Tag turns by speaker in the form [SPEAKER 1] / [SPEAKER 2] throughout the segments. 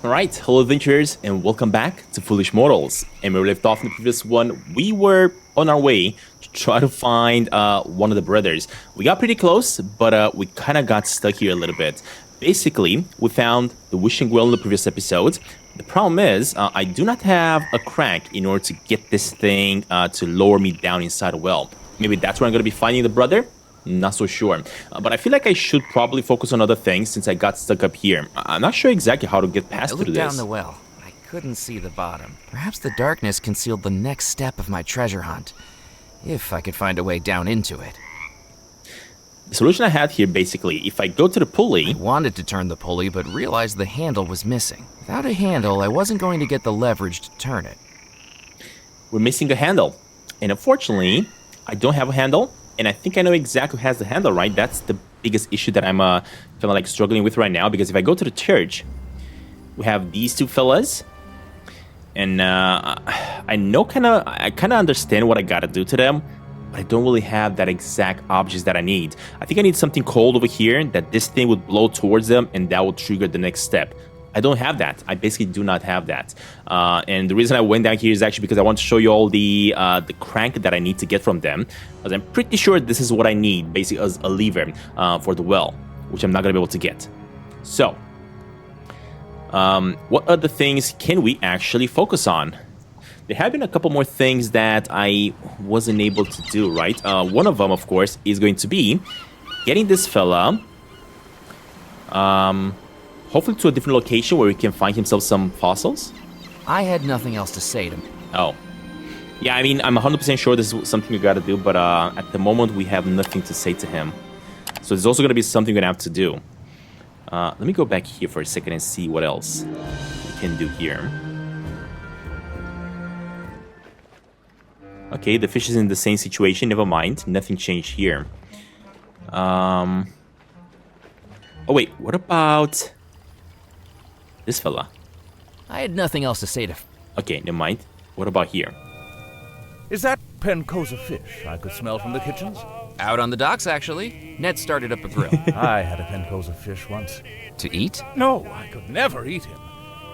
[SPEAKER 1] Alright, hello adventurers, and welcome back to Foolish Mortals. And where we left off in the previous one, we were on our way to try to find one of the brothers. We got pretty close, but we kind of got stuck here a little bit. Basically, we found the wishing well in the previous episode. The problem is, I do not have a crank in order to get this thing to lower me down inside a well. Maybe that's where I'm going to be finding the brother? Not so sure, but I feel like I should probably focus on other things since I got stuck up here. I'm not sure exactly how to get past through this.
[SPEAKER 2] I looked down the well. I couldn't see the bottom. Perhaps the darkness concealed the next step of my treasure hunt, if I could find a way down into it.
[SPEAKER 1] The solution I had here, basically, if I go to the pulley...
[SPEAKER 2] I wanted to turn the pulley, but realized the handle was missing. Without a handle, I wasn't going to get the leverage to turn it.
[SPEAKER 1] We're missing a handle, and unfortunately, I don't have a handle. And I think I know exactly who has the handle, right? That's the biggest issue that I'm kind of like struggling with right now. Because if I go to the church, we have these two fellas. And I kind of understand what I gotta do to them. But I don't really have that exact objects that I need. I think I need something cold over here that this thing would blow towards them. And that will trigger the next step. I don't have that. I basically do not have that. And the reason I went down here is actually because I want to show you all the crank that I need to get from them. Because I'm pretty sure this is what I need, basically as a lever for the well, which I'm not going to be able to get. So, what other things can we actually focus on? There have been a couple more things that I wasn't able to do, right? One of them, of course, is going to be getting this fella... hopefully to a different location where we can find himself some fossils.
[SPEAKER 2] I had nothing else to say to him.
[SPEAKER 1] Oh. Yeah, I mean, I'm 100% sure this is something we gotta do, but at the moment we have nothing to say to him. So there's also gonna be something we're gonna have to do. Let me go back here for a second and see what else we can do here. Okay, the fish is in the same situation, never mind. Nothing changed here. Oh wait, what about... this fella?
[SPEAKER 2] I had nothing else to say to...
[SPEAKER 1] Okay, never mind. What about here?
[SPEAKER 3] Is that Pencosa fish I could smell from the kitchens?
[SPEAKER 2] Out on the docks, actually. Ned started up a grill.
[SPEAKER 3] I had a Pencosa fish once.
[SPEAKER 2] To eat?
[SPEAKER 3] No, I could never eat him.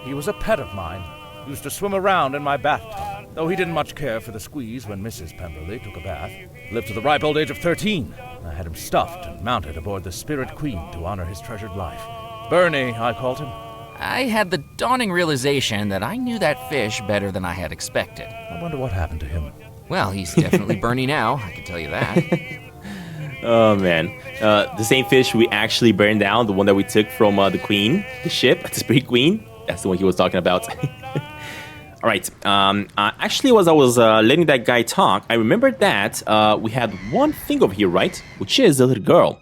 [SPEAKER 3] He was a pet of mine. Used to swim around in my bathtub, though he didn't much care for the squeeze when Mrs. Pemberley took a bath. Lived to the ripe old age of 13. I had him stuffed and mounted aboard the Spirit Queen to honor his treasured life. Bernie, I called him.
[SPEAKER 2] I had the dawning realization that I knew that fish better than I had expected.
[SPEAKER 3] I wonder what happened to him.
[SPEAKER 2] Well, he's definitely Bernie now, I can tell you that.
[SPEAKER 1] Oh, man. The same fish we actually burned down, the one that we took from the Queen, the ship, the Spirit Queen. That's the one he was talking about. All right. Actually, as I was letting that guy talk, I remembered that we had one thing over here, right? Which is the little girl.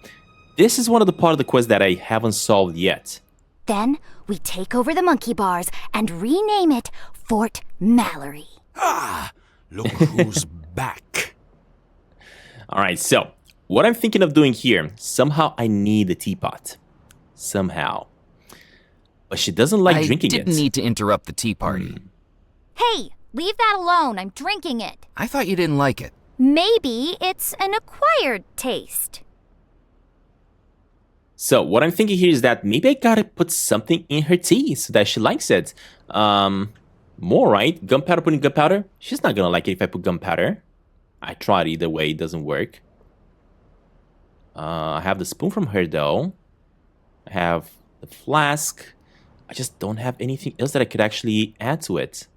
[SPEAKER 1] This is one of the part of the quest that I haven't solved yet.
[SPEAKER 4] Then we take over the monkey bars and rename it Fort Mallory.
[SPEAKER 5] Ah, look who's back.
[SPEAKER 1] All right, so what I'm thinking of doing here, somehow I need a teapot. Somehow. But she doesn't like drinking it.
[SPEAKER 2] I didn't need to interrupt the tea party.
[SPEAKER 4] Hey, leave that alone. I'm drinking it.
[SPEAKER 2] I thought you didn't like it.
[SPEAKER 4] Maybe it's an acquired taste.
[SPEAKER 1] So what I'm thinking here is that maybe I gotta put something in her tea so that she likes it. More, right? Gunpowder, putting gunpowder? She's not gonna like it if I put gunpowder. I tried either way, it doesn't work. I have the spoon from her though. I have the flask. I just don't have anything else that I could actually add to it.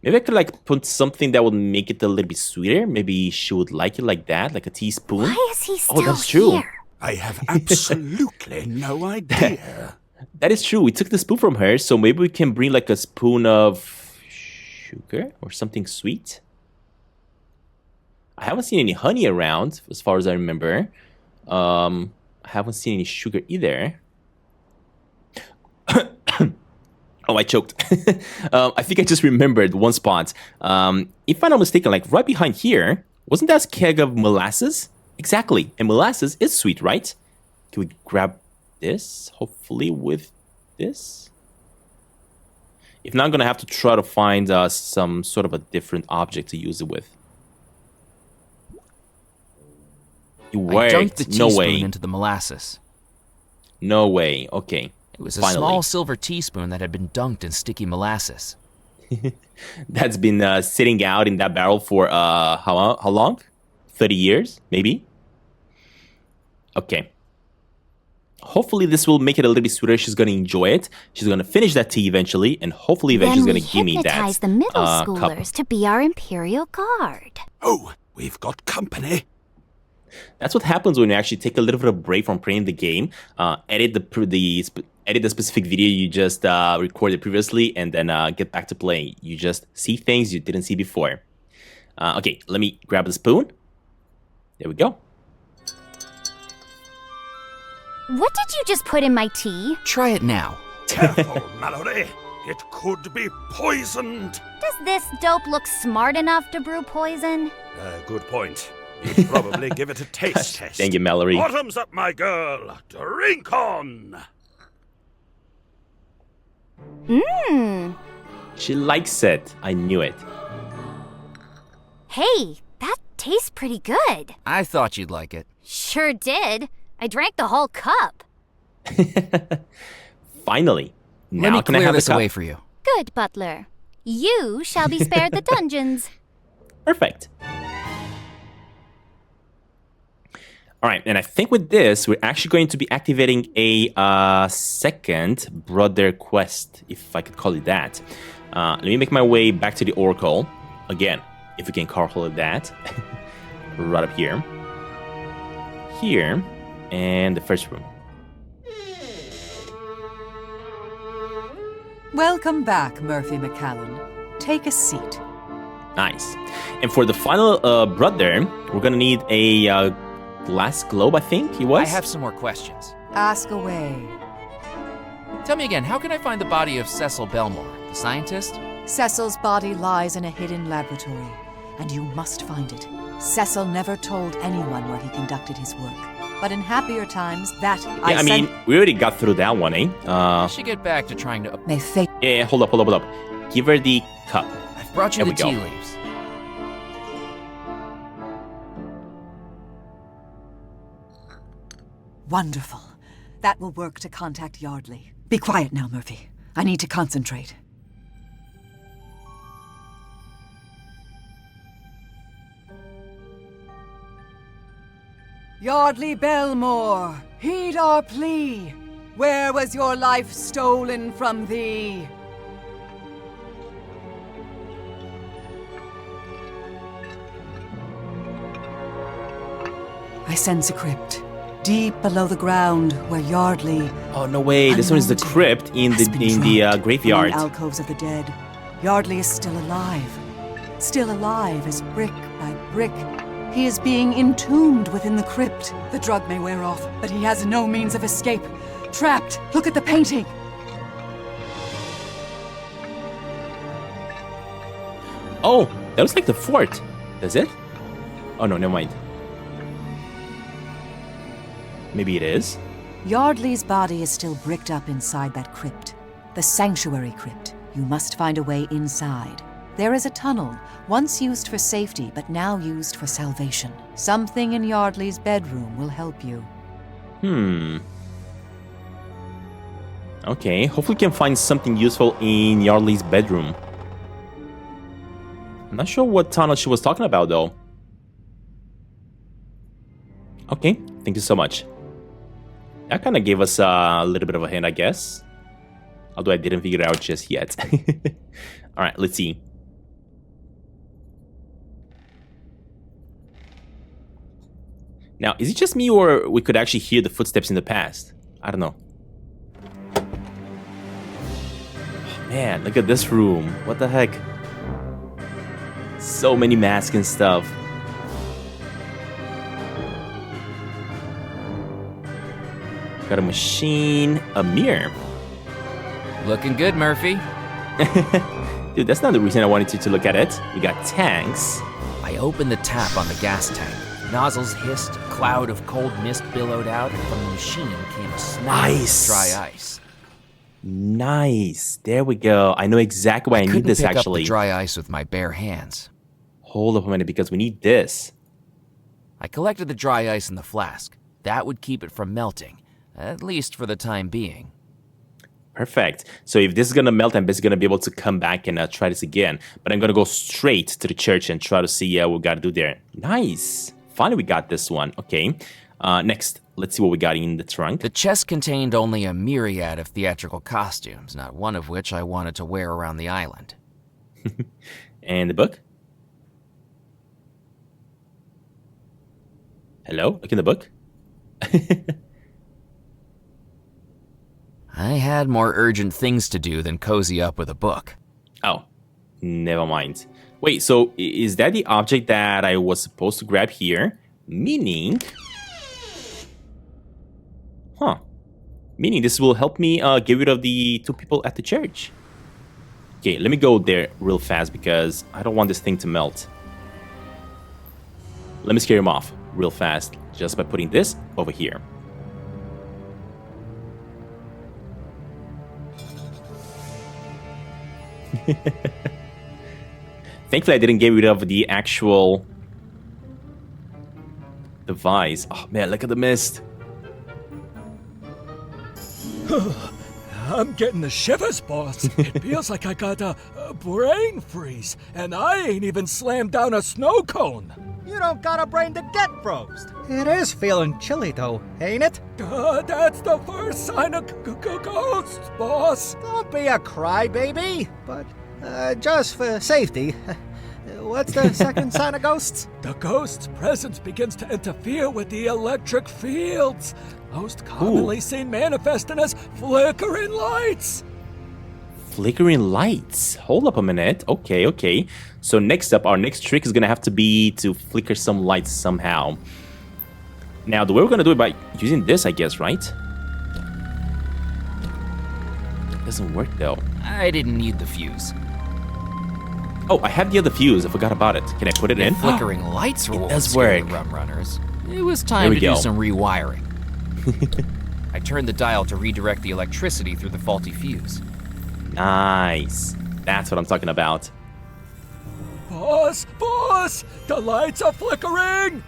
[SPEAKER 1] Maybe I could like put something that would make it a little bit sweeter. Maybe she would like it like that, like a teaspoon.
[SPEAKER 4] Why is he still
[SPEAKER 1] that's true.
[SPEAKER 4] here?
[SPEAKER 5] I have absolutely no idea.
[SPEAKER 1] That is true. We took the spoon from her, so maybe we can bring like a spoon of sugar or something sweet. I haven't seen any honey around, as far as I remember. I haven't seen any sugar either. Oh, I choked. I think I just remembered one spot. If I'm not mistaken, like right behind here, wasn't that a keg of molasses? Exactly. And molasses is sweet, right? Can we grab this, hopefully, with this? If not, I'm going to have to try to find some sort of a different object to use it with. It worked.
[SPEAKER 2] I dunked the
[SPEAKER 1] No
[SPEAKER 2] teaspoon
[SPEAKER 1] way.
[SPEAKER 2] into the molasses.
[SPEAKER 1] No way. Okay.
[SPEAKER 2] It was a
[SPEAKER 1] Finally.
[SPEAKER 2] small silver teaspoon that had been dunked in sticky molasses.
[SPEAKER 1] That's been sitting out in that barrel for how long? 30 years, maybe? Okay. Hopefully this will make it a little bit sweeter. She's going to enjoy it. She's going to finish that tea eventually, and hopefully eventually
[SPEAKER 4] Then
[SPEAKER 1] she's going to give me that
[SPEAKER 4] hypnotize the middle
[SPEAKER 1] cup.
[SPEAKER 4] schoolers to be our Imperial Guard.
[SPEAKER 5] Oh, we've got company.
[SPEAKER 1] That's what happens when you actually take a little bit of break from playing the game, edit the specific video you just recorded previously, and then get back to playing. You just see things you didn't see before. Okay, let me grab the spoon. There we go.
[SPEAKER 4] What did you just put in my tea?
[SPEAKER 2] Try it now.
[SPEAKER 5] Careful, Mallory. It could be poisoned.
[SPEAKER 4] Does this dope look smart enough to brew poison?
[SPEAKER 5] Good point. You'd probably give it a taste test.
[SPEAKER 1] Thank you, Mallory.
[SPEAKER 5] Bottoms up, my girl. Drink on.
[SPEAKER 4] Mmm.
[SPEAKER 1] She likes it. I knew it.
[SPEAKER 4] Hey, that tastes pretty good.
[SPEAKER 2] I thought you'd like it.
[SPEAKER 4] Sure did. I drank the whole cup.
[SPEAKER 1] Finally.
[SPEAKER 2] Let
[SPEAKER 1] Now
[SPEAKER 2] me
[SPEAKER 1] can I
[SPEAKER 2] clear
[SPEAKER 1] have
[SPEAKER 2] this
[SPEAKER 1] the cup?
[SPEAKER 2] away for you.
[SPEAKER 4] Good, Butler. You shall be spared the dungeons.
[SPEAKER 1] Perfect. All right, and I think with this, we're actually going to be activating a second brother quest, if I could call it that. Let me make my way back to the Oracle. Again, if we can call it that. Right up here. Here, and the first room.
[SPEAKER 6] Welcome back, Murphy McCallan. Take a seat.
[SPEAKER 1] Nice. And for the final brother, we're going to need a glass globe, I think it was?
[SPEAKER 2] I have some more questions.
[SPEAKER 6] Ask away.
[SPEAKER 2] Tell me again, how can I find the body of Cecil Belmore, the scientist?
[SPEAKER 6] Cecil's body lies in a hidden laboratory, and you must find it. Cecil never told anyone where he conducted his work. But in happier times,
[SPEAKER 1] I mean, we already got through that one, eh?
[SPEAKER 2] I should get back to trying to...
[SPEAKER 6] May fate...
[SPEAKER 1] Yeah, hold up. Give her the cup.
[SPEAKER 2] I've brought you
[SPEAKER 1] There
[SPEAKER 2] the
[SPEAKER 1] we
[SPEAKER 2] tea
[SPEAKER 1] go.
[SPEAKER 2] leaves.
[SPEAKER 6] Wonderful. That will work to contact Yardley. Be quiet now, Murphy. I need to concentrate. Yardley Belmore, heed our plea. Where was your life stolen from thee? I sense a crypt, deep below the ground, where Yardley...
[SPEAKER 1] Oh, no way. This one is the
[SPEAKER 6] unknown to
[SPEAKER 1] crypt in
[SPEAKER 6] has
[SPEAKER 1] the
[SPEAKER 6] been
[SPEAKER 1] in the
[SPEAKER 6] dropped
[SPEAKER 1] graveyard.
[SPEAKER 6] among alcoves of the dead. Yardley is still alive. Still alive as brick by brick. He is being entombed within the crypt. The drug may wear off, but he has no means of escape. Trapped! Look at the painting!
[SPEAKER 1] Oh, that looks like the fort. Does it? Oh, no, never mind. Maybe it is.
[SPEAKER 6] Yardley's body is still bricked up inside that crypt. The sanctuary crypt. You must find a way inside. There is a tunnel, once used for safety, but now used for salvation. Something in Yardley's bedroom will help you.
[SPEAKER 1] Okay, hopefully we can find something useful in Yardley's bedroom. I'm not sure what tunnel she was talking about, though. Okay, thank you so much. That kind of gave us a little bit of a hint, I guess. Although I didn't figure it out just yet. Alright, let's see. Now, is it just me or we could actually hear the footsteps in the past? I don't know. Oh, man, look at this room. What the heck? So many masks and stuff. Got a machine, a mirror.
[SPEAKER 2] Looking good, Murphy.
[SPEAKER 1] Dude, that's not the reason I wanted you to look at it. We got tanks.
[SPEAKER 2] I opened the tap on the gas tank. Nozzles hissed, a cloud of cold mist billowed out, and from the machine came a smell
[SPEAKER 1] Nice.
[SPEAKER 2] of dry ice.
[SPEAKER 1] Nice. There we go. I know exactly why I need
[SPEAKER 2] Couldn't
[SPEAKER 1] this,
[SPEAKER 2] pick up
[SPEAKER 1] actually.
[SPEAKER 2] the dry ice with my bare hands.
[SPEAKER 1] Hold up a minute, because we need this.
[SPEAKER 2] I collected the dry ice in the flask. That would keep it from melting, at least for the time being.
[SPEAKER 1] Perfect. So if this is going to melt, I'm basically going to be able to come back and try this again. But I'm going to go straight to the church and try to see what we got to do there. Nice. Finally, we got this one. Okay. Next, let's see what we got in the trunk.
[SPEAKER 2] The chest contained only a myriad of theatrical costumes, not one of which I wanted to wear around the island.
[SPEAKER 1] And the book? Hello? Look in the book.
[SPEAKER 2] I had more urgent things to do than cozy up with a book.
[SPEAKER 1] Oh, never mind. Wait, so is that the object that I was supposed to grab here? Meaning... Huh. Meaning this will help me get rid of the 2 people at the church. Okay, let me go there real fast because I don't want this thing to melt. Let me scare him off real fast just by putting this over here. Thankfully, I didn't get rid of the actual device. Oh man, look at the mist.
[SPEAKER 5] I'm getting the shivers, boss. It feels like I got a brain freeze, and I ain't even slammed down a snow cone.
[SPEAKER 7] You don't got a brain to get froze. It is feeling chilly, though, ain't it?
[SPEAKER 5] That's the first sign of ghosts, boss.
[SPEAKER 7] Don't be a crybaby. But, just for safety, what's the second sign of ghosts?
[SPEAKER 5] The ghost's presence begins to interfere with the electric fields. Most commonly seen manifesting as flickering lights.
[SPEAKER 1] Flickering lights. Hold up a minute. Okay. So next up, our next trick is going to have to be to flicker some lights somehow. Now, the way we're going to do it by using this, I guess, right? It doesn't work, though.
[SPEAKER 2] I didn't need the fuse.
[SPEAKER 1] Oh, I have the other fuse. I forgot about it. Can I put it in?
[SPEAKER 2] Flickering lights were what
[SPEAKER 1] does
[SPEAKER 2] scared
[SPEAKER 1] work.
[SPEAKER 2] the rum runners. It was
[SPEAKER 1] There
[SPEAKER 2] time
[SPEAKER 1] we
[SPEAKER 2] to do
[SPEAKER 1] go.
[SPEAKER 2] some rewiring. I turned the dial to redirect the electricity through the faulty fuse.
[SPEAKER 1] Nice. That's what I'm talking about.
[SPEAKER 5] Boss, the lights are flickering.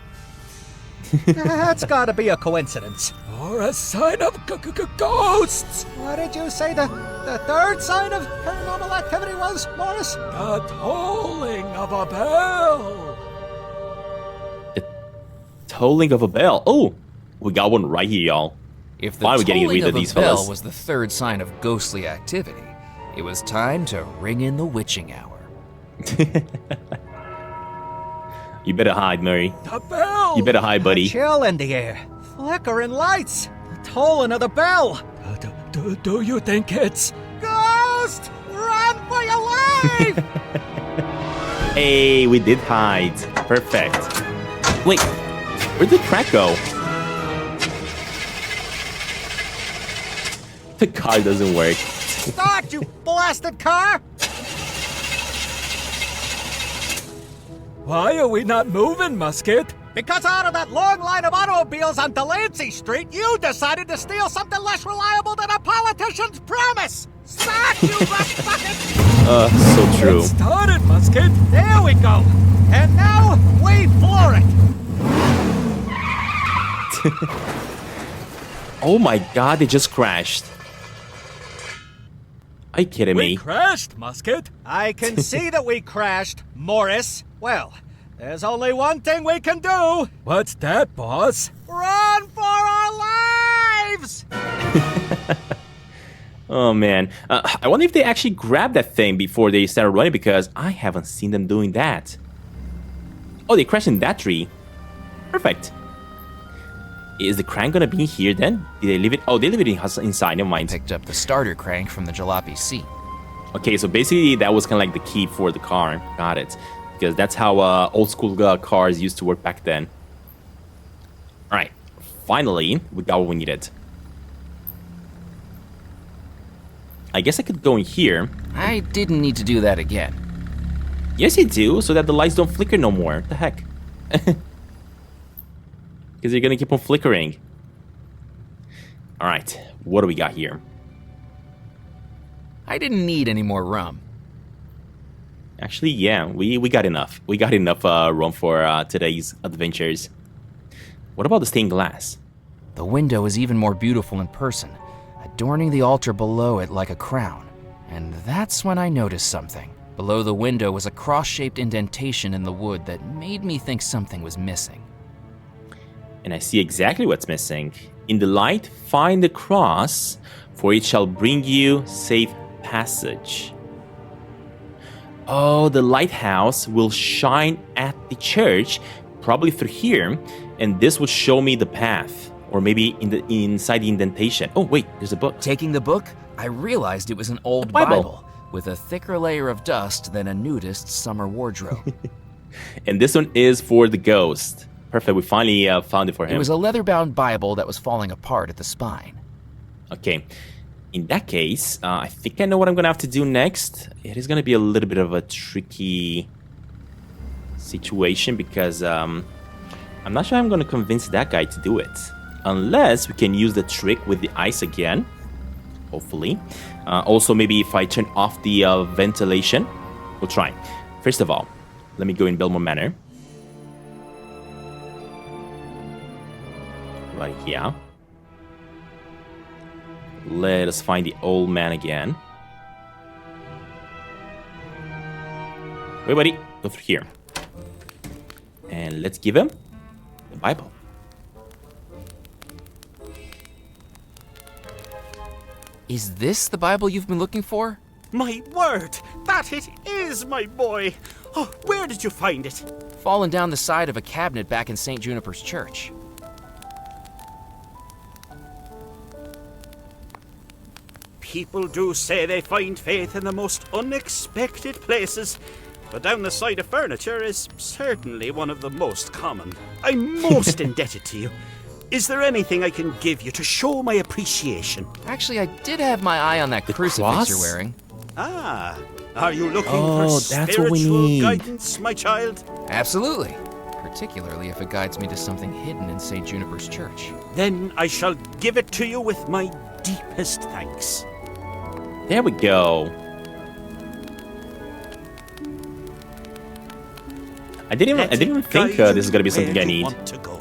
[SPEAKER 7] That's gotta be a coincidence.
[SPEAKER 5] Or a sign of ghosts.
[SPEAKER 7] What did you say the third sign of paranormal activity was, Morris?
[SPEAKER 5] The tolling of a bell.
[SPEAKER 1] Tolling of a bell. Oh, we got one right here, y'all.
[SPEAKER 2] If the
[SPEAKER 1] Why are we getting
[SPEAKER 2] tolling
[SPEAKER 1] rid of
[SPEAKER 2] a
[SPEAKER 1] these
[SPEAKER 2] bell
[SPEAKER 1] fellas?
[SPEAKER 2] was the third sign of ghostly activity, it was time to ring in the witching hour.
[SPEAKER 1] You better hide, Murray.
[SPEAKER 5] The bell.
[SPEAKER 1] You better hide, buddy.
[SPEAKER 7] Chill in the air. Flickering lights. The tolling of the bell.
[SPEAKER 5] Do you think it's...
[SPEAKER 7] Ghost! Run for your life!
[SPEAKER 1] Hey, we did hide. Perfect. Wait, where'd the track go? The car doesn't work.
[SPEAKER 7] Start, you blasted car!
[SPEAKER 5] Why are we not moving, Musket?
[SPEAKER 7] Because out of that long line of automobiles on Delancey Street, you decided to steal something less reliable than a politician's promise! Start, you rust bucket!
[SPEAKER 1] So true.
[SPEAKER 5] It started, Musket.
[SPEAKER 7] There we go! And now, we floor it!
[SPEAKER 1] Oh my god, they just crashed. Are you kidding
[SPEAKER 5] We
[SPEAKER 1] me?
[SPEAKER 5] crashed, Musket.
[SPEAKER 7] I can see that we crashed, Morris. Well, there's only one thing we can do.
[SPEAKER 5] What's that, boss?
[SPEAKER 7] Run for our lives!
[SPEAKER 1] Oh man. I wonder if they actually grabbed that thing before they started running because I haven't seen them doing that. Oh, they crashed in that tree. Perfect. Is the crank gonna be here then? Did they leave it? Oh, they leave it inside. Never mind.
[SPEAKER 2] Picked up the starter crank from the jalopy seat.
[SPEAKER 1] Okay, so basically that was kind of like the key for the car. Got it. Because that's how old school cars used to work back then. Alright, finally, we got what we needed. I guess I could go in here.
[SPEAKER 2] I didn't need to do that again.
[SPEAKER 1] Yes, you do, so that the lights don't flicker no more. The heck? Because you're gonna keep on flickering. Alright, what do we got here?
[SPEAKER 2] I didn't need any more rum.
[SPEAKER 1] Actually, yeah, we got enough. We got enough rum for today's adventures. What about the stained glass?
[SPEAKER 2] The window is even more beautiful in person. A adorning the altar below it like a crown. And that's when I noticed something. Below the window was a cross-shaped indentation in the wood that made me think something was missing.
[SPEAKER 1] And I see exactly what's missing. In the light, find the cross, for it shall bring you safe passage. Oh, the lighthouse will shine at the church, probably through here, and this will show me the path, or maybe inside the indentation. Oh, wait, there's a book.
[SPEAKER 2] Taking the book, I realized it was an old
[SPEAKER 1] Bible.
[SPEAKER 2] with a thicker layer of dust than a nudist's summer wardrobe.
[SPEAKER 1] And this one is for the ghost. Perfect, we finally found it for him.
[SPEAKER 2] It was a leather-bound Bible that was falling apart at the spine.
[SPEAKER 1] Okay, in that case, I think I know what I'm going to have to do next. It is going to be a little bit of a tricky situation because I'm not sure I'm going to convince that guy to do it. Unless we can use the trick with the ice again, hopefully. Also, maybe if I turn off the ventilation, we'll try. First of all, let me go in Belmore Manor. Right here. Let us find the old man again. Wait, buddy. Go through here. And let's give him the Bible.
[SPEAKER 2] Is this the Bible you've been looking for?
[SPEAKER 7] My word, that it is, my boy. Oh, where did you find it?
[SPEAKER 2] Fallen down the side of a cabinet back in St. Juniper's church.
[SPEAKER 7] People do say they find faith in the most unexpected places, but down the side of furniture is certainly one of the most common. I'm most indebted to you. Is there anything I can give you to show my appreciation?
[SPEAKER 2] Actually, I did have my eye on that crucifix
[SPEAKER 1] cross?
[SPEAKER 2] you're wearing.
[SPEAKER 7] Ah, are you looking
[SPEAKER 1] Oh,
[SPEAKER 7] for
[SPEAKER 1] that's what we
[SPEAKER 7] spiritual
[SPEAKER 1] need.
[SPEAKER 7] guidance, my child?
[SPEAKER 2] Absolutely. Particularly if it guides me to something hidden in St. Juniper's church.
[SPEAKER 7] Then I shall give it to you with my deepest thanks.
[SPEAKER 1] There we go. I didn't even think this is gonna be something I need.
[SPEAKER 7] Want to go.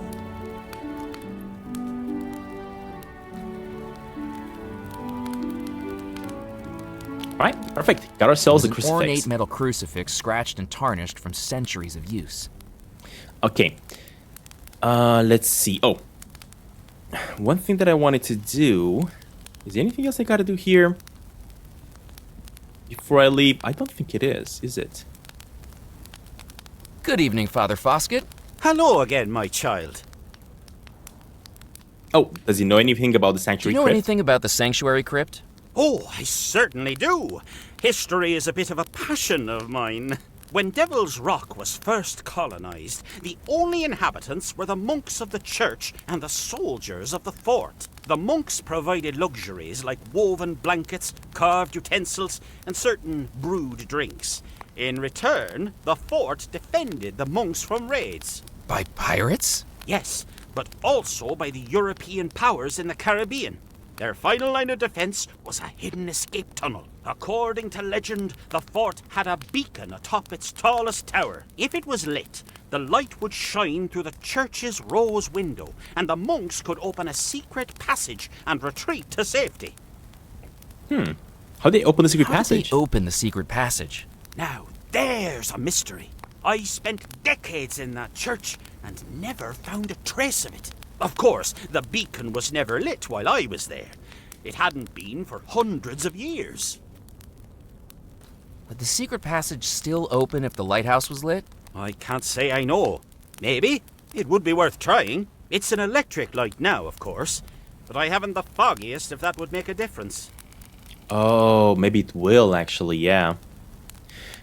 [SPEAKER 1] All right, perfect. Got ourselves a
[SPEAKER 2] An
[SPEAKER 1] crucifix.
[SPEAKER 2] ornate metal crucifix scratched and tarnished from centuries of use.
[SPEAKER 1] Okay. Let's see. Oh, one thing that I wanted to do. Is there anything else I gotta do here before I leave? I don't think it is it?
[SPEAKER 2] Good evening, Father Foskett.
[SPEAKER 7] Hello again, my child.
[SPEAKER 1] Oh, does he know anything about the
[SPEAKER 2] Do
[SPEAKER 1] sanctuary
[SPEAKER 2] you know
[SPEAKER 1] crypt?
[SPEAKER 2] anything about the sanctuary crypt?
[SPEAKER 7] Oh, I certainly do. History is a bit of a passion of mine. When Devil's Rock was first colonized, the only inhabitants were the monks of the church and the soldiers of the fort. The monks provided luxuries like woven blankets, carved utensils, and certain brewed drinks. In return, the fort defended the monks from raids.
[SPEAKER 2] By pirates?
[SPEAKER 7] Yes, but also by the European powers in the Caribbean. Their final line of defense was a hidden escape tunnel. According to legend, the fort had a beacon atop its tallest tower. If it was lit, the light would shine through the church's rose window, and the monks could open a secret passage and retreat to safety.
[SPEAKER 1] How'd they open the secret
[SPEAKER 2] How did
[SPEAKER 1] passage?
[SPEAKER 2] they open the secret passage?
[SPEAKER 7] Now, there's a mystery. I spent decades in that church and never found a trace of it. Of course, the beacon was never lit while I was there. It hadn't been for hundreds of years.
[SPEAKER 2] Would the secret passage still open if the lighthouse was lit?
[SPEAKER 7] I can't say I know. Maybe. It would be worth trying. It's an electric light now, of course. But I haven't the foggiest if that would make a difference.
[SPEAKER 1] Oh, maybe it will actually, yeah.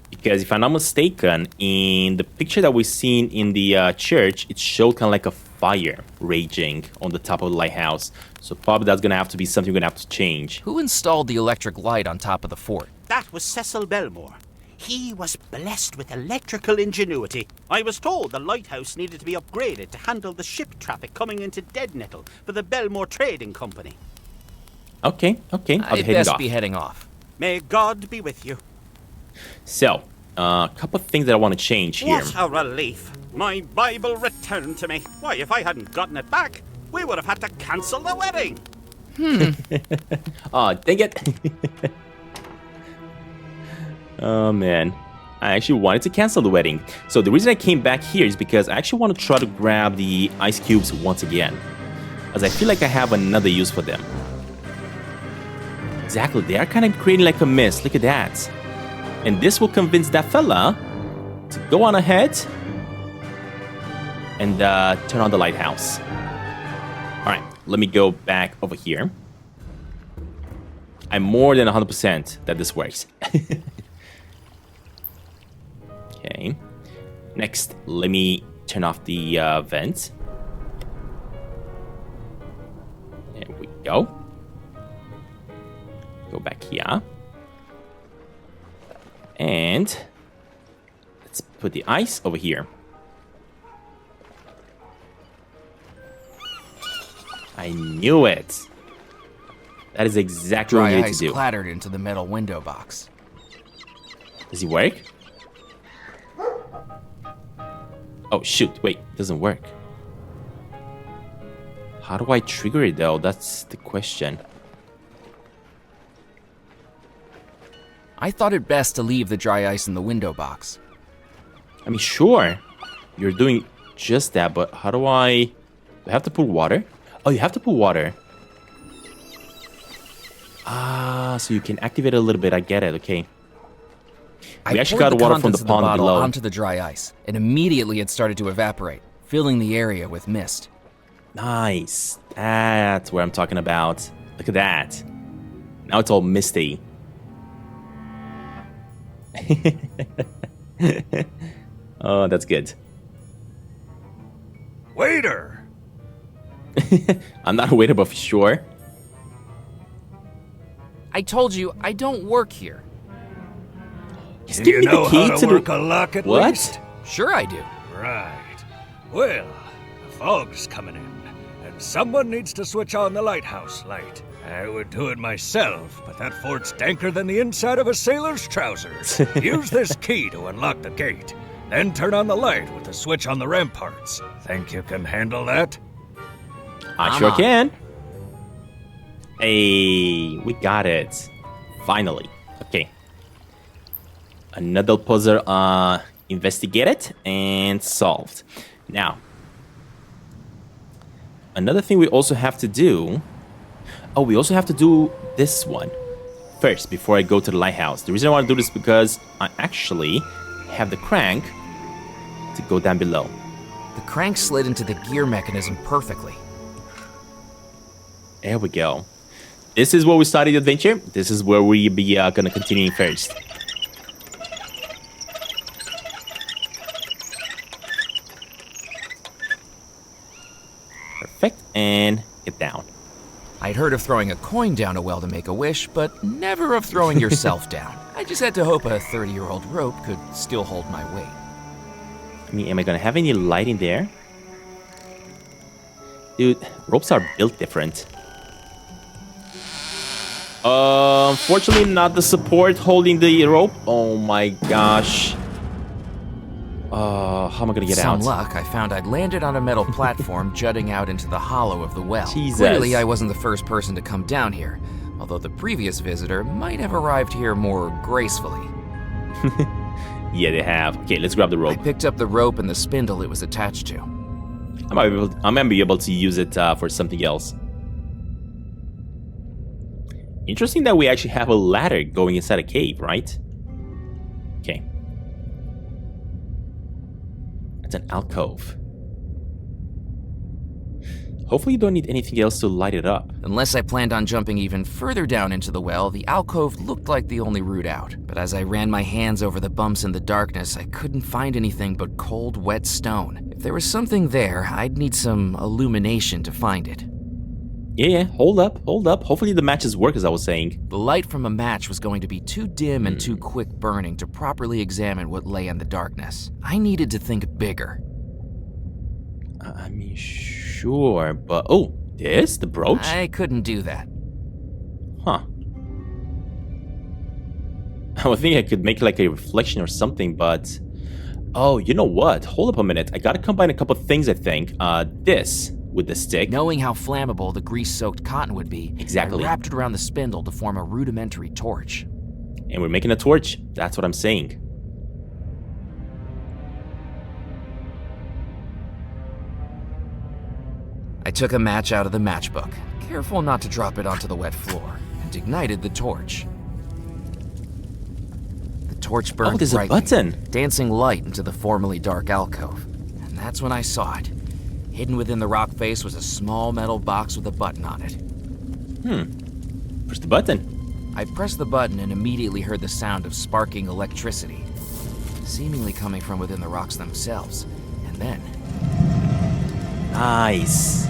[SPEAKER 1] Because if I'm not mistaken, in the picture that we've seen in the church, it showed kind of like a fire raging on the top of the lighthouse. So probably that's going to have to be something we're going to have to change.
[SPEAKER 2] Who installed the electric light on top of the fort?
[SPEAKER 7] That was Cecil Belmore. He was blessed with electrical ingenuity. I was told the lighthouse needed to be upgraded to handle the ship traffic coming into Deadnettle for the Belmore Trading Company.
[SPEAKER 1] Okay. I'll be
[SPEAKER 2] I'd
[SPEAKER 1] heading
[SPEAKER 2] best
[SPEAKER 1] off.
[SPEAKER 2] be heading off.
[SPEAKER 7] May God be with you.
[SPEAKER 1] So, a couple of things that I want to change here.
[SPEAKER 7] What a relief. My Bible returned to me. Why, if I hadn't gotten it back, we would have had to cancel the wedding.
[SPEAKER 1] Oh, dang it. Oh, man. I actually wanted to cancel the wedding. So the reason I came back here is because I actually want to try to grab the ice cubes once again, as I feel like I have another use for them. Exactly, they are kind of creating like a mist. Look at that. And this will convince that fella to go on ahead and turn on the lighthouse. Alright, let me go back over here. I'm more than 100% that this works. Okay. Next, let me turn off the vent. There we go. Go back here. And let's put the ice over here. I knew it. That is exactly what
[SPEAKER 2] Dry
[SPEAKER 1] you need
[SPEAKER 2] ice
[SPEAKER 1] to do.
[SPEAKER 2] clattered into the metal window box.
[SPEAKER 1] Does he work? Oh, shoot. Wait, it doesn't work. How do I trigger it, though? That's the question.
[SPEAKER 2] I thought it best to leave the dry ice in the window box.
[SPEAKER 1] I mean, sure. You're doing just that, but how do I... Do I have to put water? Oh, you have to put water. Ah, so you can activate it a little bit. I get it. Okay. We actually got water from the pond below.
[SPEAKER 2] Onto the dry ice, and immediately it started to evaporate, filling the area with mist.
[SPEAKER 1] Nice. That's what I'm talking about. Look at that. Now it's all misty. Oh, that's good.
[SPEAKER 5] Waiter!
[SPEAKER 1] I'm not a waiter, but for sure.
[SPEAKER 2] I told you, I don't work here.
[SPEAKER 1] Just
[SPEAKER 5] Do
[SPEAKER 1] give
[SPEAKER 5] you
[SPEAKER 1] me
[SPEAKER 5] know
[SPEAKER 1] the key
[SPEAKER 5] how to
[SPEAKER 1] to
[SPEAKER 5] work
[SPEAKER 1] the...
[SPEAKER 5] a lock at
[SPEAKER 1] What?
[SPEAKER 5] least?
[SPEAKER 2] Sure I do.
[SPEAKER 5] Right. Well, the fog's coming in, and someone needs to switch on the lighthouse light. I would do it myself, but that fort's danker than the inside of a sailor's trousers. Use this key to unlock the gate, then turn on the light with the switch on the ramparts. Think you can handle that?
[SPEAKER 1] I
[SPEAKER 2] I'm
[SPEAKER 1] sure
[SPEAKER 2] on.
[SPEAKER 1] can. Hey, we got it. Finally. Okay. Another puzzle investigated and solved. Now, another thing we also have to do... Oh, we also have to do this one first before I go to the lighthouse. The reason I want to do this is because I actually have the crank to go down below.
[SPEAKER 2] The crank slid into the gear mechanism perfectly.
[SPEAKER 1] There we go. This is where we started the adventure. This is where we be gonna continue first. Perfect, and get down.
[SPEAKER 2] I'd heard of throwing a coin down a well to make a wish, but never of throwing yourself down. I just had to hope a 30-year-old rope could still hold my weight.
[SPEAKER 1] I mean, am I gonna have any light in there? Dude, ropes are built different. Unfortunately, not the support holding the rope. Oh my gosh. How am I gonna get out?
[SPEAKER 2] Some luck, I found I'd landed on a metal platform jutting out into the hollow of the well.
[SPEAKER 1] Jesus.
[SPEAKER 2] Clearly, I wasn't the first person to come down here, although the previous visitor might have arrived here more gracefully.
[SPEAKER 1] Yeah, they have. Okay, let's grab the
[SPEAKER 2] I
[SPEAKER 1] rope.
[SPEAKER 2] picked up the rope and the spindle it was attached to.
[SPEAKER 1] I might be able to use it for something else. Interesting that we actually have a ladder going inside a cave, right? Okay. It's an alcove. Hopefully you don't need anything else to light it up.
[SPEAKER 2] Unless I planned on jumping even further down into the well, the alcove looked like the only route out. But as I ran my hands over the bumps in the darkness, I couldn't find anything but cold, wet stone. If there was something there, I'd need some illumination to find it.
[SPEAKER 1] Yeah, hold up. Hopefully the matches work, as I was saying.
[SPEAKER 2] The light from a match was going to be too dim and too quick burning to properly examine what lay in the darkness. I needed to think bigger.
[SPEAKER 1] I mean, sure, but... Oh, this? The brooch?
[SPEAKER 2] I couldn't do that.
[SPEAKER 1] Huh. I would think I could make like a reflection or something, but... Oh, you know what? Hold up a minute. I gotta combine a couple things, I think. This with the stick.
[SPEAKER 2] Knowing how flammable the grease-soaked cotton would be,
[SPEAKER 1] Exactly.
[SPEAKER 2] I wrapped it around the spindle to form a rudimentary torch.
[SPEAKER 1] And we're making a torch. That's what I'm saying.
[SPEAKER 2] I took a match out of the matchbook, careful not to drop it onto the wet floor, and ignited the torch. The torch burned
[SPEAKER 1] there's a
[SPEAKER 2] brightly,
[SPEAKER 1] button.
[SPEAKER 2] dancing light into the formerly dark alcove. And that's when I saw it. Hidden within the rock face was a small metal box with a button on it.
[SPEAKER 1] Push the button.
[SPEAKER 2] I pressed the button and immediately heard the sound of sparking electricity, seemingly coming from within the rocks themselves. And then,
[SPEAKER 1] Nice.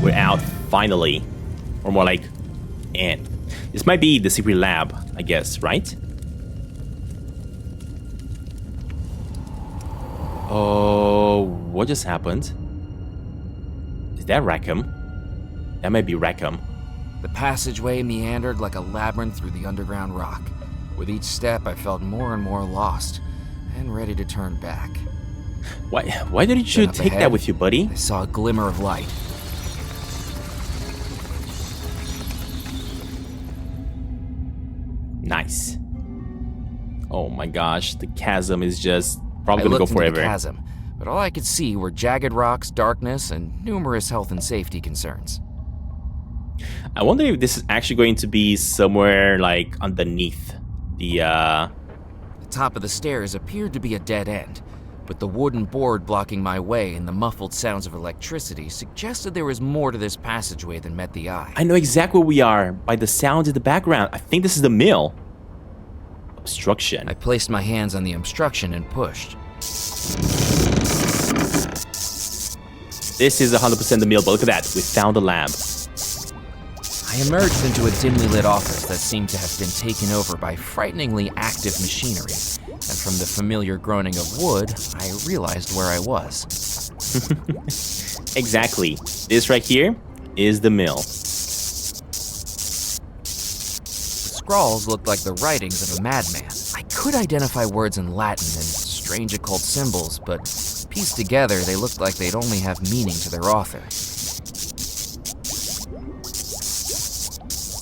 [SPEAKER 1] We're out, finally. Or more like, in. This might be the secret lab, I guess, right? Oh, what just happened? Is that Rackham? That might be Rackham.
[SPEAKER 2] the passageway meandered like a labyrinth through the underground rock. With each step, I felt more and more lost and ready to turn back.
[SPEAKER 1] Why didn't you
[SPEAKER 2] Then up
[SPEAKER 1] take
[SPEAKER 2] ahead,
[SPEAKER 1] that with you, buddy?
[SPEAKER 2] I saw a glimmer of light.
[SPEAKER 1] Nice. Oh my gosh, the chasm is just probably
[SPEAKER 2] I
[SPEAKER 1] gonna go
[SPEAKER 2] looked into
[SPEAKER 1] forever.
[SPEAKER 2] the chasm, but all I could see were jagged rocks, darkness, and numerous health and safety concerns.
[SPEAKER 1] I wonder if this is actually going to be somewhere like underneath the
[SPEAKER 2] The top of the stairs appeared to be a dead end, but the wooden board blocking my way and the muffled sounds of electricity suggested there was more to this passageway than met the eye.
[SPEAKER 1] I know exactly where we are by the sound in the background. I think this is the mill. Obstruction.
[SPEAKER 2] I placed my hands on the obstruction and pushed.
[SPEAKER 1] This is 100% the mill, but look at that. We found the lab.
[SPEAKER 2] I emerged into a dimly lit office that seemed to have been taken over by frighteningly active machinery, and from the familiar groaning of wood, I realized where I was.
[SPEAKER 1] Exactly. This right here is the mill.
[SPEAKER 2] The scrawls looked like the writings of a madman. I could identify words in Latin and strange occult symbols, but pieced together, they looked like they'd only have meaning to their author.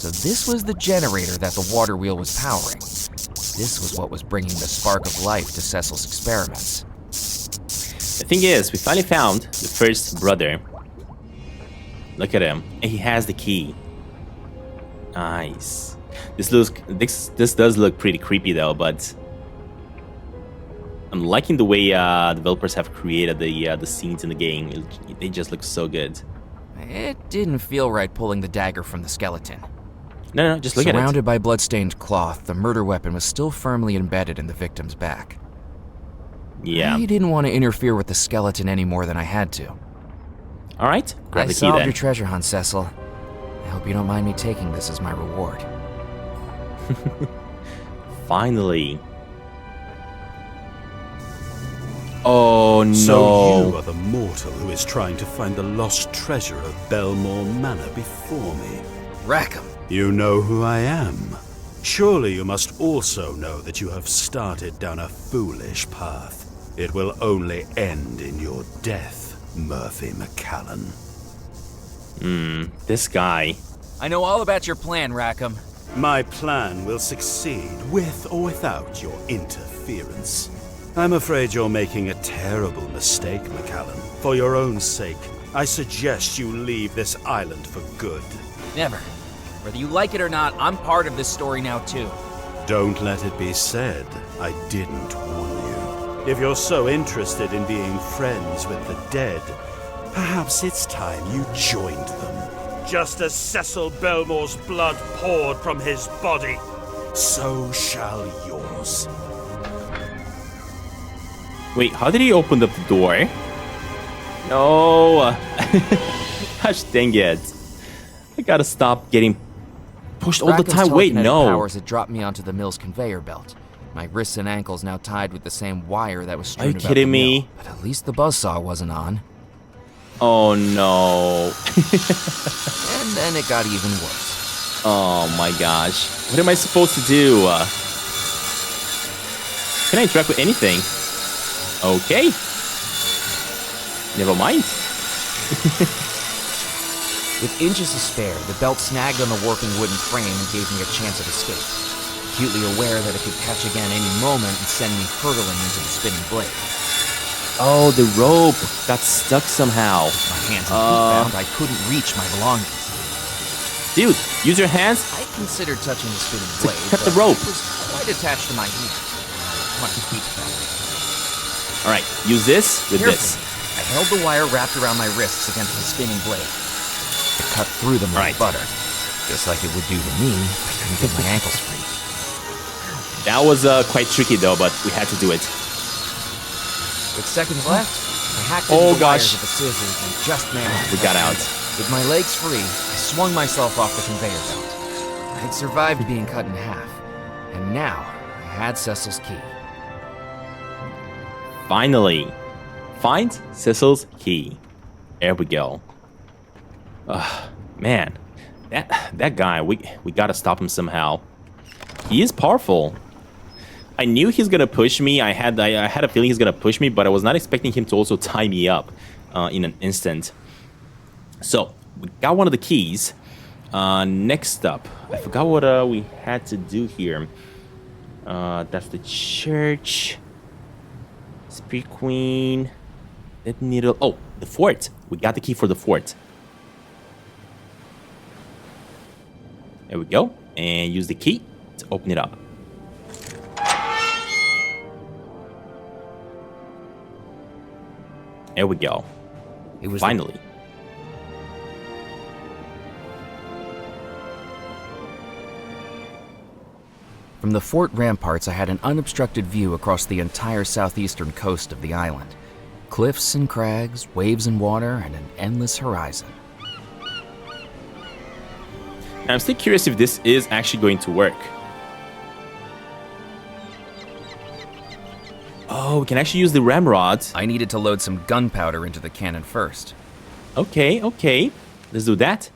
[SPEAKER 2] So this was the generator that the water wheel was powering. This was what was bringing the spark of life to Cecil's experiments.
[SPEAKER 1] The thing is, we finally found the first brother. Look at him. And he has the key. Nice. This does look pretty creepy though, but I'm liking the way developers have created the scenes in the game. They just look so good.
[SPEAKER 2] It didn't feel right pulling the dagger from the skeleton.
[SPEAKER 1] No, just look at it.
[SPEAKER 2] Surrounded by blood-stained cloth, the murder weapon was still firmly embedded in the victim's back.
[SPEAKER 1] Yeah.
[SPEAKER 2] I didn't want to interfere with the skeleton any more than I had to.
[SPEAKER 1] All right. Grab
[SPEAKER 2] I
[SPEAKER 1] the key
[SPEAKER 2] solved
[SPEAKER 1] then.
[SPEAKER 2] your treasure hunt, Cecil. I hope you don't mind me taking this as my reward.
[SPEAKER 1] Finally. Oh no.
[SPEAKER 8] So you are the mortal who is trying to find the lost treasure of Belmore Manor before me.
[SPEAKER 2] Rackham!
[SPEAKER 8] You know who I am. Surely you must also know that you have started down a foolish path. It will only end in your death, Murphy McCallan.
[SPEAKER 1] This guy.
[SPEAKER 2] I know all about your plan, Rackham.
[SPEAKER 8] My plan will succeed with or without your interference. I'm afraid you're making a terrible mistake, McCallan. For your own sake, I suggest you leave this island for good.
[SPEAKER 2] Never. Whether you like it or not, I'm part of this story now, too.
[SPEAKER 8] Don't let it be said I didn't warn you. If you're so interested in being friends with the dead, perhaps it's time you joined them. Just as Cecil Belmore's blood poured from his body, so shall yours.
[SPEAKER 1] Wait, how did he open up the door? No. Gosh dang it. I gotta stop getting pushed all the
[SPEAKER 2] Rackham's
[SPEAKER 1] time. Wait,
[SPEAKER 2] telekinetic
[SPEAKER 1] no.
[SPEAKER 2] powers had dropped me onto the mill's conveyor belt. My wrists and ankles now tied with the same wire that was strewn
[SPEAKER 1] Are you
[SPEAKER 2] about
[SPEAKER 1] kidding
[SPEAKER 2] the
[SPEAKER 1] me?
[SPEAKER 2] mill. But at least the buzzsaw wasn't on.
[SPEAKER 1] Oh no.
[SPEAKER 2] And then it got even worse.
[SPEAKER 1] Oh my gosh. What am I supposed to do? Can I interact with anything? Okay. Never mind.
[SPEAKER 2] With inches to spare, the belt snagged on the working wooden frame and gave me a chance of escape, acutely aware that it could catch again any moment and send me hurtling into the spinning blade.
[SPEAKER 1] Oh, the rope got stuck somehow.
[SPEAKER 2] My hands and feet bound, I couldn't reach my belongings.
[SPEAKER 1] Dude, use your hands.
[SPEAKER 2] I considered touching the spinning blade,
[SPEAKER 1] cut the
[SPEAKER 2] but
[SPEAKER 1] rope.
[SPEAKER 2] it was quite attached to my hand. My feet fell.
[SPEAKER 1] All right, use this with
[SPEAKER 2] Carefully,
[SPEAKER 1] this.
[SPEAKER 2] I held the wire wrapped around my wrists against the spinning blade. It cut through them like butter, just like it would do to me if I couldn't get my ankles free.
[SPEAKER 1] That was quite tricky though, but we had to do it.
[SPEAKER 2] With seconds left, I hacked into the wires with the scissors and just managed to
[SPEAKER 1] We got out.
[SPEAKER 2] With my legs free, I swung myself off the conveyor belt. I'd survived being cut in half, and now I had Cecil's key.
[SPEAKER 1] Finally, find Cecil's key. There we go. Man, that guy, we gotta stop him somehow. He is powerful. I knew he's gonna push me. I had a feeling he's gonna push me, but I was not expecting him to also tie me up in an instant. So we got one of the keys. Next up, I forgot what we had to do here. That's the church. Spirit Queen. That needle. Oh, the fort. We got the key for the fort. There we go. And use the key to open it up. There we go.
[SPEAKER 2] It was
[SPEAKER 1] finally.
[SPEAKER 2] From the fort ramparts, I had an unobstructed view across the entire southeastern coast of the island. Cliffs and crags, waves and water, and an endless horizon.
[SPEAKER 1] I'm still curious if this is actually going to work. Oh, we can actually use the ramrods.
[SPEAKER 2] I needed to load some gunpowder into the cannon first.
[SPEAKER 1] Okay. Let's do that.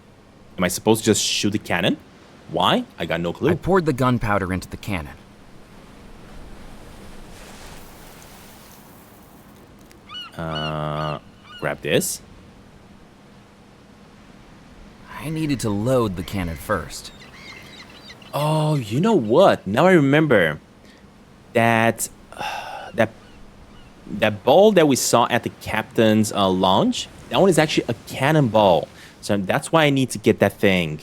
[SPEAKER 1] Am I supposed to just shoot the cannon? Why? I got no clue.
[SPEAKER 2] I poured the gunpowder into the cannon.
[SPEAKER 1] Grab this.
[SPEAKER 2] I needed to load the cannon first.
[SPEAKER 1] Oh, you know what? Now I remember that that ball that we saw at the captain's lounge. That one is actually a cannonball. So that's why I need to get that thing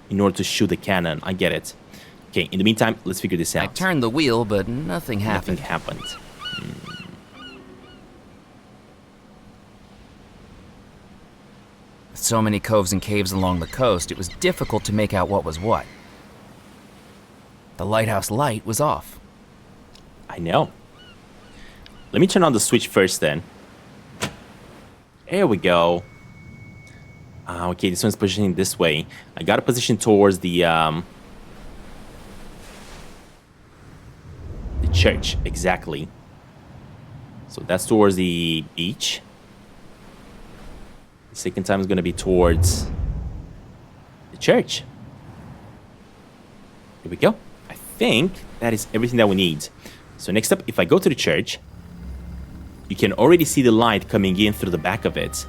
[SPEAKER 1] in order to shoot the cannon. I get it. Okay. In the meantime, let's figure this out.
[SPEAKER 2] I turned the wheel, but nothing happened.
[SPEAKER 1] Nothing happened.
[SPEAKER 2] With so many coves and caves along the coast, it was difficult to make out what was what. The lighthouse light was off.
[SPEAKER 1] I know. Let me turn on the switch first then. There we go. Okay, this one's positioning this way. I got to position towards the church, exactly. So that's towards the beach. The second time is going to be towards the church. Here we go. I think that is everything that we need. So next up, if I go to the church, you can already see the light coming in through the back of it.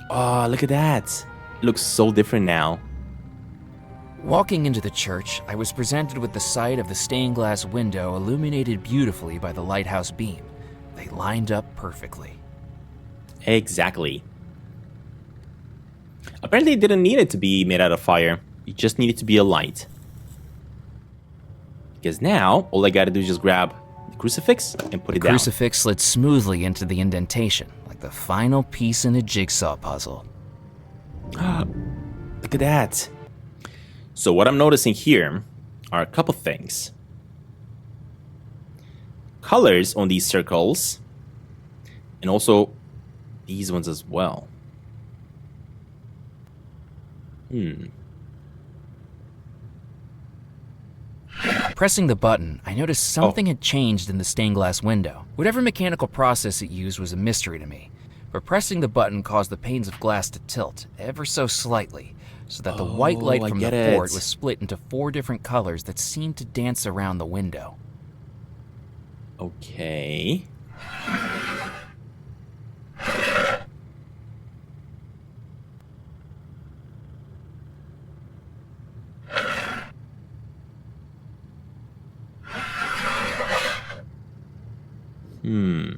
[SPEAKER 1] Oh, look at that. It looks so different now.
[SPEAKER 2] Walking into the church, I was presented with the sight of the stained glass window illuminated beautifully by the lighthouse beam. They lined up perfectly.
[SPEAKER 1] Exactly. Apparently it didn't need it to be made out of fire. It just needed to be a light. Because now, all I gotta do is just grab the crucifix and put it
[SPEAKER 2] The
[SPEAKER 1] down.
[SPEAKER 2] crucifix slid smoothly into the indentation, like the final piece in a jigsaw puzzle.
[SPEAKER 1] Look at that. So what I'm noticing here are a couple things. Colors on these circles, and also these ones as well.
[SPEAKER 2] Pressing the button, I noticed something had changed in the stained glass window. Whatever mechanical process it used was a mystery to me, but pressing the button caused the panes of glass to tilt ever so slightly, so that the white light from the fort was split into 4 different colors that seemed to dance around the window.
[SPEAKER 1] Okay. I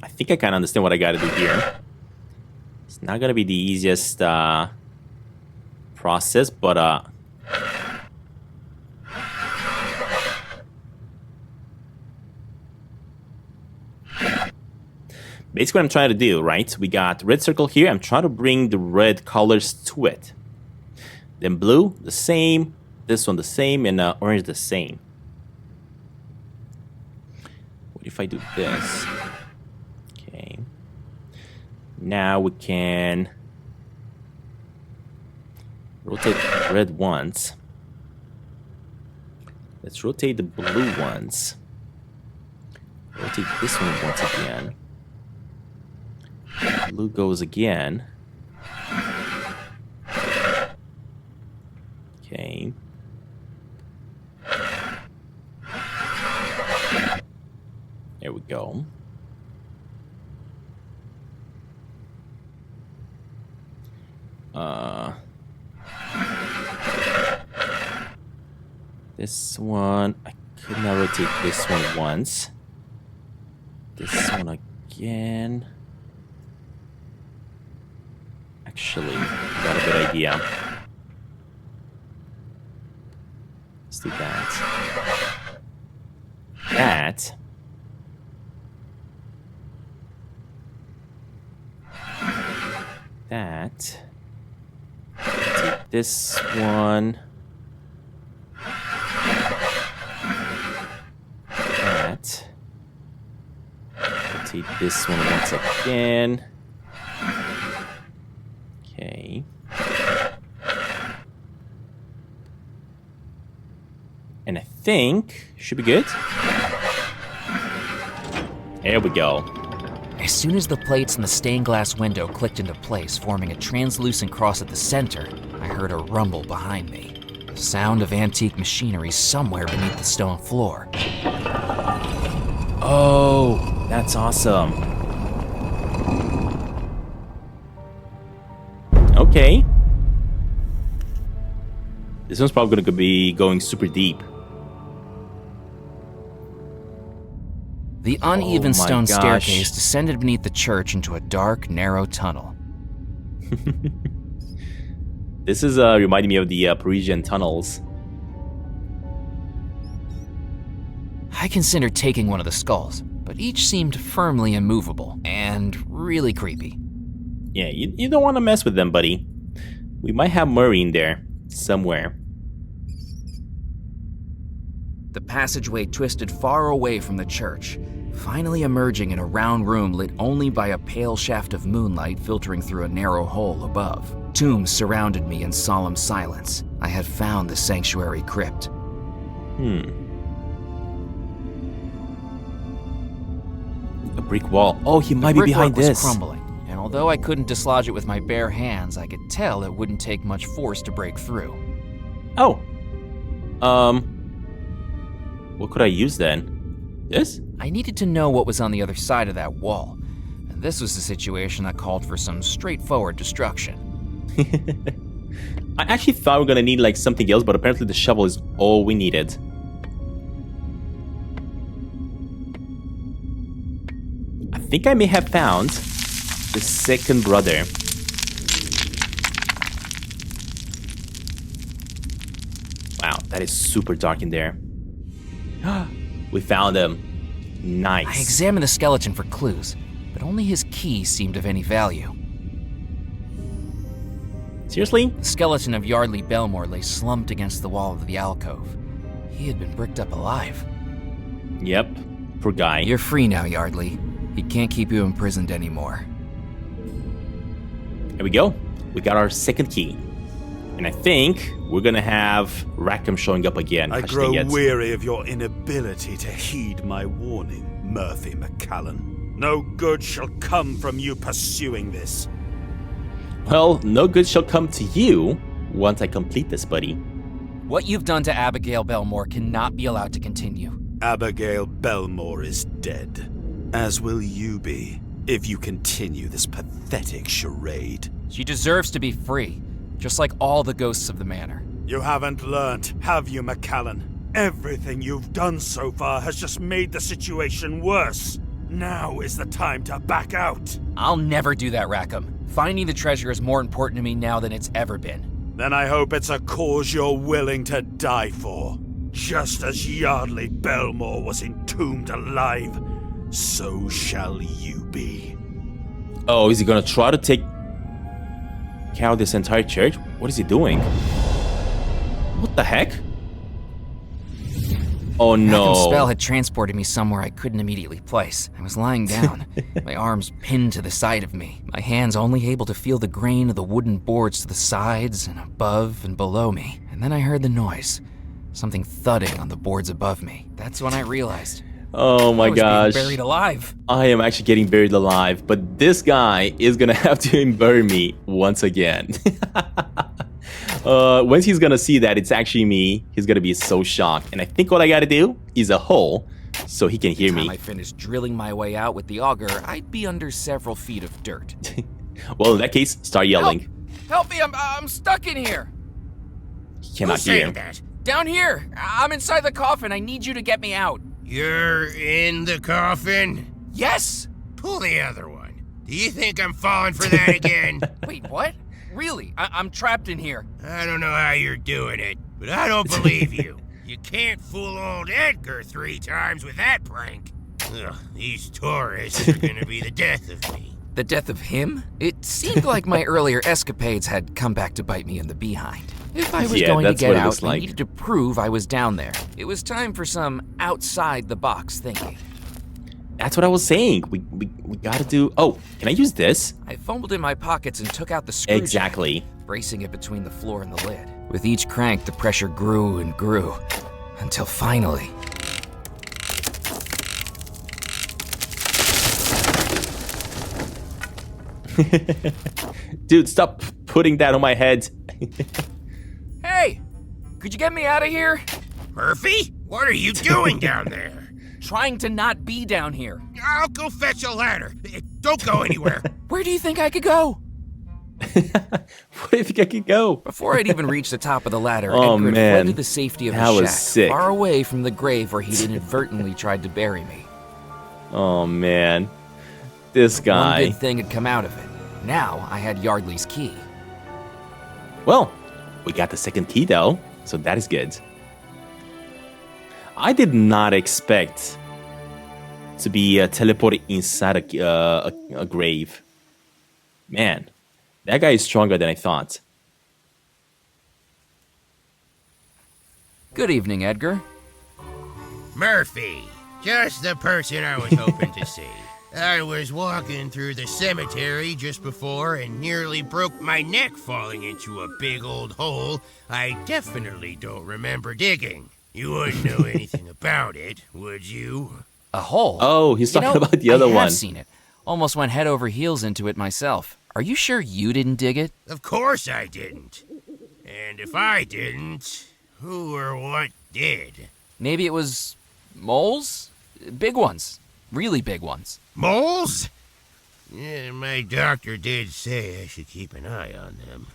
[SPEAKER 1] think I kind of understand what I gotta do here. It's not gonna be the easiest process, but basically what I'm trying to do, right? We got red circle here. I'm trying to bring the red colors to it. Then blue, the same. This one, the same. And orange, the same. What if I do this? Okay. Now we can rotate the red ones. Let's rotate the blue ones. Rotate this one once again. Blue goes again. Okay. There we go. This one, I could not rotate this one once. This one again. Actually, got a good idea. Let's do that. That. That. Take this one. That. Take this one once again. Okay. And I think should be good. There we go.
[SPEAKER 2] As soon as the plates in the stained glass window clicked into place, forming a translucent cross at the center, I heard a rumble behind me. The sound of antique machinery somewhere beneath the stone floor.
[SPEAKER 1] Oh, that's awesome. Okay. This one's probably going to be going super deep.
[SPEAKER 2] The uneven stone
[SPEAKER 1] gosh.
[SPEAKER 2] staircase descended beneath the church into a dark, narrow tunnel.
[SPEAKER 1] This is reminding me of the Parisian tunnels.
[SPEAKER 2] I considered taking one of the skulls, but each seemed firmly immovable and really creepy.
[SPEAKER 1] Yeah, you don't want to mess with them, buddy. We might have Murray in there somewhere.
[SPEAKER 2] The passageway twisted far away from the church, finally emerging in a round room lit only by a pale shaft of moonlight filtering through a narrow hole above. Tombs surrounded me in solemn silence. I had found the sanctuary crypt.
[SPEAKER 1] A brick wall. Oh, he might
[SPEAKER 2] The
[SPEAKER 1] be behind
[SPEAKER 2] brickwork
[SPEAKER 1] this.
[SPEAKER 2] was crumbling, and although I couldn't dislodge it with my bare hands, I could tell it wouldn't take much force to break through.
[SPEAKER 1] Oh. What could I use then? This?
[SPEAKER 2] I needed to know what was on the other side of that wall, and this was a situation that called for some straightforward destruction.
[SPEAKER 1] I actually thought we were gonna need like something else, but apparently the shovel is all we needed. I think I may have found the second brother. Wow, that is super dark in there. We found him. Nice.
[SPEAKER 2] I examined the skeleton for clues, but only his key seemed of any value.
[SPEAKER 1] Seriously?
[SPEAKER 2] The skeleton of Yardley Belmore lay slumped against the wall of the alcove. He had been bricked up alive.
[SPEAKER 1] Yep. Poor guy.
[SPEAKER 2] You're free now, Yardley. He can't keep you imprisoned anymore.
[SPEAKER 1] There we go. We got our second key. And I think we're gonna have Rackham showing up again.
[SPEAKER 8] I grow weary of your inability to heed my warning, Murphy McCallan. No good shall come from you pursuing this.
[SPEAKER 1] Well, no good shall come to you once I complete this, buddy.
[SPEAKER 2] What you've done to Abigail Belmore cannot be allowed to continue.
[SPEAKER 8] Abigail Belmore is dead, as will you be. if you continue this pathetic charade.
[SPEAKER 2] She deserves to be free, just like all the ghosts of the manor.
[SPEAKER 8] You haven't learnt, have you, McCallan? Everything you've done so far has just made the situation worse. Now is the time to back out.
[SPEAKER 2] I'll never do that, Rackham. Finding the treasure is more important to me now than it's ever been.
[SPEAKER 8] Then I hope it's a cause you're willing to die for. Just as Yardley Belmore was entombed alive, so shall you be.
[SPEAKER 1] Oh, is he gonna try to take out this entire church? What is he doing? What the heck? Oh no.
[SPEAKER 2] Rackham's spell had transported me somewhere I couldn't immediately place. I was lying down, my arms pinned to the side of me, my hands only able to feel the grain of the wooden boards to the sides and above and below me. And then I heard the noise, something thudding on the boards above me. That's when I realized.
[SPEAKER 1] Oh my gosh.
[SPEAKER 2] Being buried alive.
[SPEAKER 1] I am actually getting buried alive, but this guy is gonna have to bury me once again. Once he's gonna see that it's actually me, he's gonna be so shocked. And I think what I gotta do is a hole so he can hear me.
[SPEAKER 2] By the time I finished drilling my way out with the auger, I'd be under several feet of dirt.
[SPEAKER 1] Well, in that case, start yelling.
[SPEAKER 2] Help me, I'm stuck in here.
[SPEAKER 1] He cannot hear.
[SPEAKER 9] That?
[SPEAKER 2] Down here, I'm inside the coffin. I need you to get me out.
[SPEAKER 9] You're in the coffin?
[SPEAKER 2] Yes.
[SPEAKER 9] Pull the other one. Do you think I'm falling for that again?
[SPEAKER 2] Wait, what? Really? I'm trapped in here.
[SPEAKER 9] I don't know how you're doing it, but I don't believe you. You can't fool old Edgar 3 times with that prank. Ugh, these tourists are gonna be the death of me.
[SPEAKER 2] The death of him? It seemed like my earlier escapades had come back to bite me in the behind. If I was going to get out, I needed to prove I was down there. It was time for some outside-the-box thinking.
[SPEAKER 1] That's what I was saying. We gotta do... Oh, can I use this?
[SPEAKER 2] I fumbled in my pockets and took out the screwdriver.
[SPEAKER 1] Exactly.
[SPEAKER 2] Bracing it between the floor and the lid. With each crank, the pressure grew and grew. Until finally...
[SPEAKER 1] Dude, stop putting that on my head.
[SPEAKER 2] Hey! Could you get me out of here?
[SPEAKER 9] Murphy? What are you doing down there?
[SPEAKER 2] Trying to not be down here.
[SPEAKER 9] I'll go fetch a ladder. Don't go anywhere.
[SPEAKER 2] Where do you think I could go?
[SPEAKER 1] Where do you think I could go?
[SPEAKER 2] Before I'd even reached the top of the ladder,
[SPEAKER 1] Oh,
[SPEAKER 2] Edgar had
[SPEAKER 1] man.
[SPEAKER 2] fled to the safety of
[SPEAKER 1] That
[SPEAKER 2] the
[SPEAKER 1] was
[SPEAKER 2] shack,
[SPEAKER 1] sick.
[SPEAKER 2] far away from the grave where he'd inadvertently tried to bury me.
[SPEAKER 1] Oh, man. This guy.
[SPEAKER 2] One good thing had come out of it. Now I had Yardley's key.
[SPEAKER 1] Well, we got the second key, though, so that is good. I did not expect to be teleported inside a grave. Man, that guy is stronger than I thought.
[SPEAKER 2] Good evening, Edgar.
[SPEAKER 9] Murphy, just the person I was hoping to see. I was walking through the cemetery just before and nearly broke my neck falling into a big old hole I definitely don't remember digging. You wouldn't know anything about it, would you?
[SPEAKER 2] A hole?
[SPEAKER 1] Oh, he's talking about the other
[SPEAKER 2] I
[SPEAKER 1] one.
[SPEAKER 2] have seen it. Almost went head over heels into it myself. Are you sure you didn't dig it?
[SPEAKER 9] Of course I didn't. And if I didn't, who or what did?
[SPEAKER 2] Maybe it was moles? Big ones. Really big ones.
[SPEAKER 9] Moles? Yeah, my doctor did say I should keep an eye on them.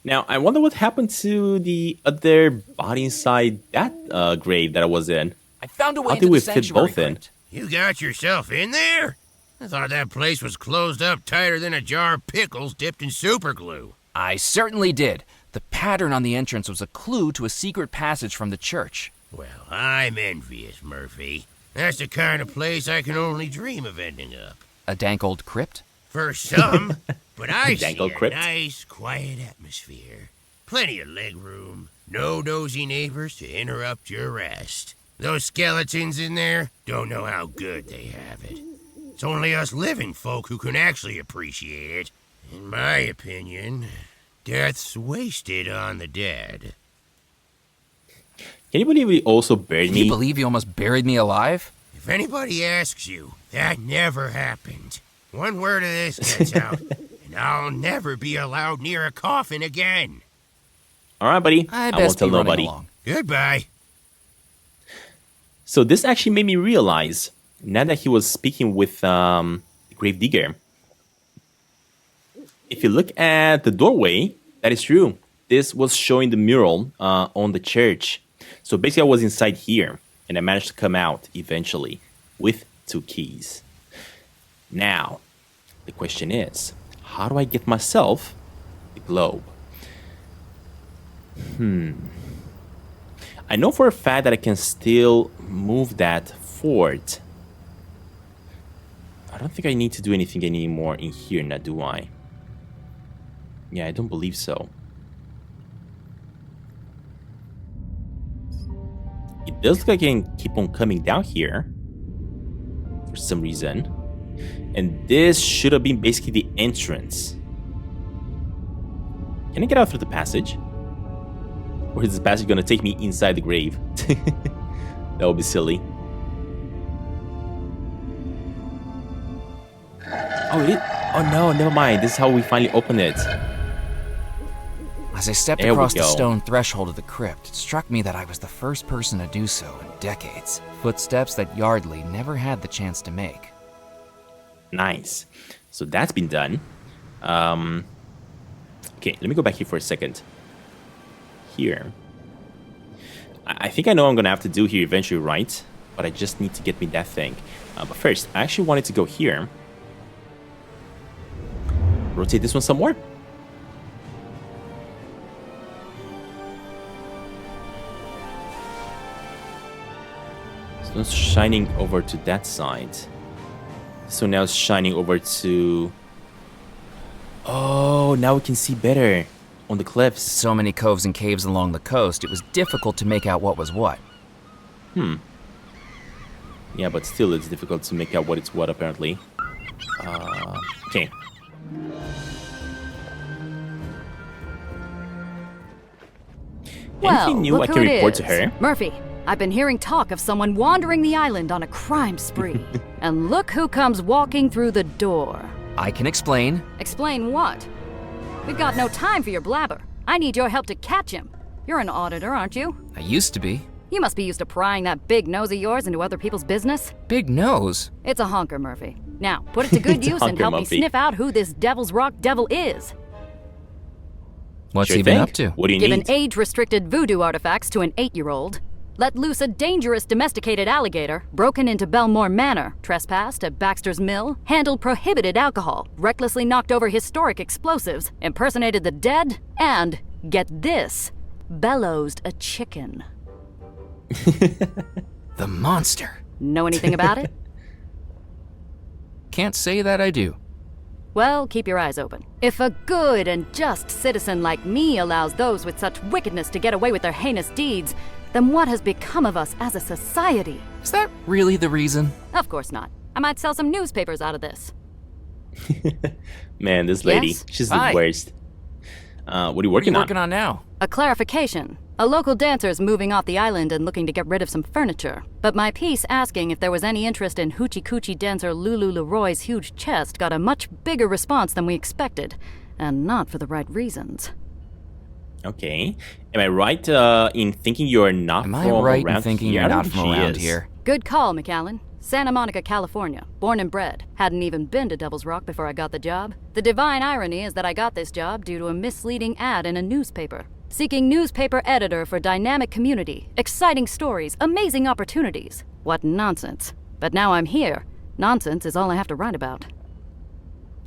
[SPEAKER 1] Now, I wonder what happened to the other body inside that grave that I was in.
[SPEAKER 2] I found a way
[SPEAKER 1] How
[SPEAKER 2] into
[SPEAKER 1] did we
[SPEAKER 2] the
[SPEAKER 1] fit
[SPEAKER 2] sanctuary
[SPEAKER 1] both in?
[SPEAKER 2] crypt.
[SPEAKER 9] You got yourself in there? I thought that place was closed up tighter than a jar of pickles dipped in super glue.
[SPEAKER 2] I certainly did. The pattern on the entrance was a clue to a secret passage from the church.
[SPEAKER 9] Well, I'm envious, Murphy. That's the kind of place I can only dream of ending up.
[SPEAKER 2] A dank old crypt?
[SPEAKER 9] For some, but I see
[SPEAKER 1] Dangle
[SPEAKER 9] a
[SPEAKER 1] crypt.
[SPEAKER 9] nice, quiet atmosphere. Plenty of leg room, no nosy neighbors to interrupt your rest. Those skeletons in there don't know how good they have it. It's only us living folk who can actually appreciate it. In my opinion, death's wasted on the dead.
[SPEAKER 1] Can you believe he also buried
[SPEAKER 2] Can you
[SPEAKER 1] me?
[SPEAKER 2] believe you almost buried me alive?
[SPEAKER 9] If anybody asks you, that never happened. One word of this gets out, and I'll never be allowed near a coffin again.
[SPEAKER 1] All right, buddy.
[SPEAKER 2] I
[SPEAKER 1] I
[SPEAKER 2] best
[SPEAKER 1] won't tell
[SPEAKER 2] be running
[SPEAKER 1] nobody.
[SPEAKER 2] along.
[SPEAKER 9] Goodbye.
[SPEAKER 1] So this actually made me realize, now that he was speaking with grave digger. If you look at the doorway, that is true. This was showing the mural on the church. So basically I was inside here, and I managed to come out eventually with 2 keys. Now, the question is, how do I get myself the globe? I know for a fact that I can still move that fort. I don't think I need to do anything anymore in here now, do I? Yeah, I don't believe so. It does look like I can keep on coming down here for some reason. And this should have been basically the entrance. Can I get out through the passage? Or is this passage gonna take me inside the grave? That would be silly. Oh no, never mind. This is how we finally open it.
[SPEAKER 2] As I stepped
[SPEAKER 1] There we
[SPEAKER 2] across the
[SPEAKER 1] go.
[SPEAKER 2] stone threshold of the crypt, it struck me that I was the first person to do so in decades. Footsteps that Yardley never had the chance to make.
[SPEAKER 1] Nice. So that's been done. Okay, let me go back here for a second. Here. I think I know what I'm gonna have to do here eventually, right? But I just need to get me that thing. But first, I actually wanted to go here. Rotate this one some more. So it's shining over to that side. So now it's shining over to... Oh, now we can see better on the cliffs.
[SPEAKER 2] So many coves and caves along the coast, it was difficult to make out what was what.
[SPEAKER 1] Yeah, but still it's difficult to make out what it's what, apparently. Okay.
[SPEAKER 4] Well,
[SPEAKER 1] Anything new I
[SPEAKER 4] look
[SPEAKER 1] can
[SPEAKER 4] who it
[SPEAKER 1] report to
[SPEAKER 4] is.
[SPEAKER 1] her?
[SPEAKER 4] Murphy, I've been hearing talk of someone wandering the island on a crime spree. And look who comes walking through the door.
[SPEAKER 2] I can explain.
[SPEAKER 4] Explain what? We've got no time for your blabber. I need your help to catch him. You're an auditor, aren't you?
[SPEAKER 2] I used to be.
[SPEAKER 4] You must be used to prying that big nose of yours into other people's business.
[SPEAKER 2] Big nose.
[SPEAKER 4] It's a honker, Murphy. Now, put it to good
[SPEAKER 1] It's a
[SPEAKER 4] use and
[SPEAKER 1] honker,
[SPEAKER 4] help me
[SPEAKER 1] Murphy.
[SPEAKER 4] sniff out who this Devil's Rock devil is.
[SPEAKER 2] What's
[SPEAKER 1] Sure
[SPEAKER 2] he been
[SPEAKER 1] thing.
[SPEAKER 2] up to?
[SPEAKER 1] What do you
[SPEAKER 4] Given
[SPEAKER 1] need?
[SPEAKER 4] age-restricted voodoo artifacts to an 8-year-old, let loose a dangerous domesticated alligator, broken into Belmore Manor, trespassed at Baxter's Mill, handled prohibited alcohol, recklessly knocked over historic explosives, impersonated the dead, and, get this, bellowsed a chicken.
[SPEAKER 2] The monster.
[SPEAKER 4] Know anything about it?
[SPEAKER 2] Can't say that I do.
[SPEAKER 4] Well, keep your eyes open. If a good and just citizen like me allows those with such wickedness to get away with their heinous deeds, then what has become of us as a society?
[SPEAKER 2] Is that really the reason?
[SPEAKER 4] Of course not. I might sell some newspapers out of this.
[SPEAKER 1] Man, this lady,
[SPEAKER 4] Yes?
[SPEAKER 1] she's
[SPEAKER 2] Hi.
[SPEAKER 1] the worst. What are you
[SPEAKER 2] What are
[SPEAKER 1] working
[SPEAKER 2] you
[SPEAKER 1] on?
[SPEAKER 2] working on now?
[SPEAKER 4] A clarification. A local dancer's moving off the island and looking to get rid of some furniture. But my piece asking if there was any interest in Hoochie Coochie dancer Lulu Leroy's huge chest got a much bigger response than we expected. And not for the right reasons.
[SPEAKER 1] Okay. Am I right in thinking you're not
[SPEAKER 2] Am
[SPEAKER 1] from
[SPEAKER 2] I right
[SPEAKER 1] around
[SPEAKER 2] in thinking
[SPEAKER 1] here?
[SPEAKER 2] you're
[SPEAKER 1] I don't
[SPEAKER 2] not
[SPEAKER 1] think
[SPEAKER 2] from
[SPEAKER 1] she
[SPEAKER 2] around
[SPEAKER 1] is.
[SPEAKER 2] here?
[SPEAKER 4] Good call, McAllen. Santa Monica, California. Born and bred. Hadn't even been to Devil's Rock before I got the job. The divine irony is that I got this job due to a misleading ad in a newspaper. Seeking newspaper editor for dynamic community, exciting stories, amazing opportunities. What nonsense. But now I'm here. Nonsense is all I have to write about.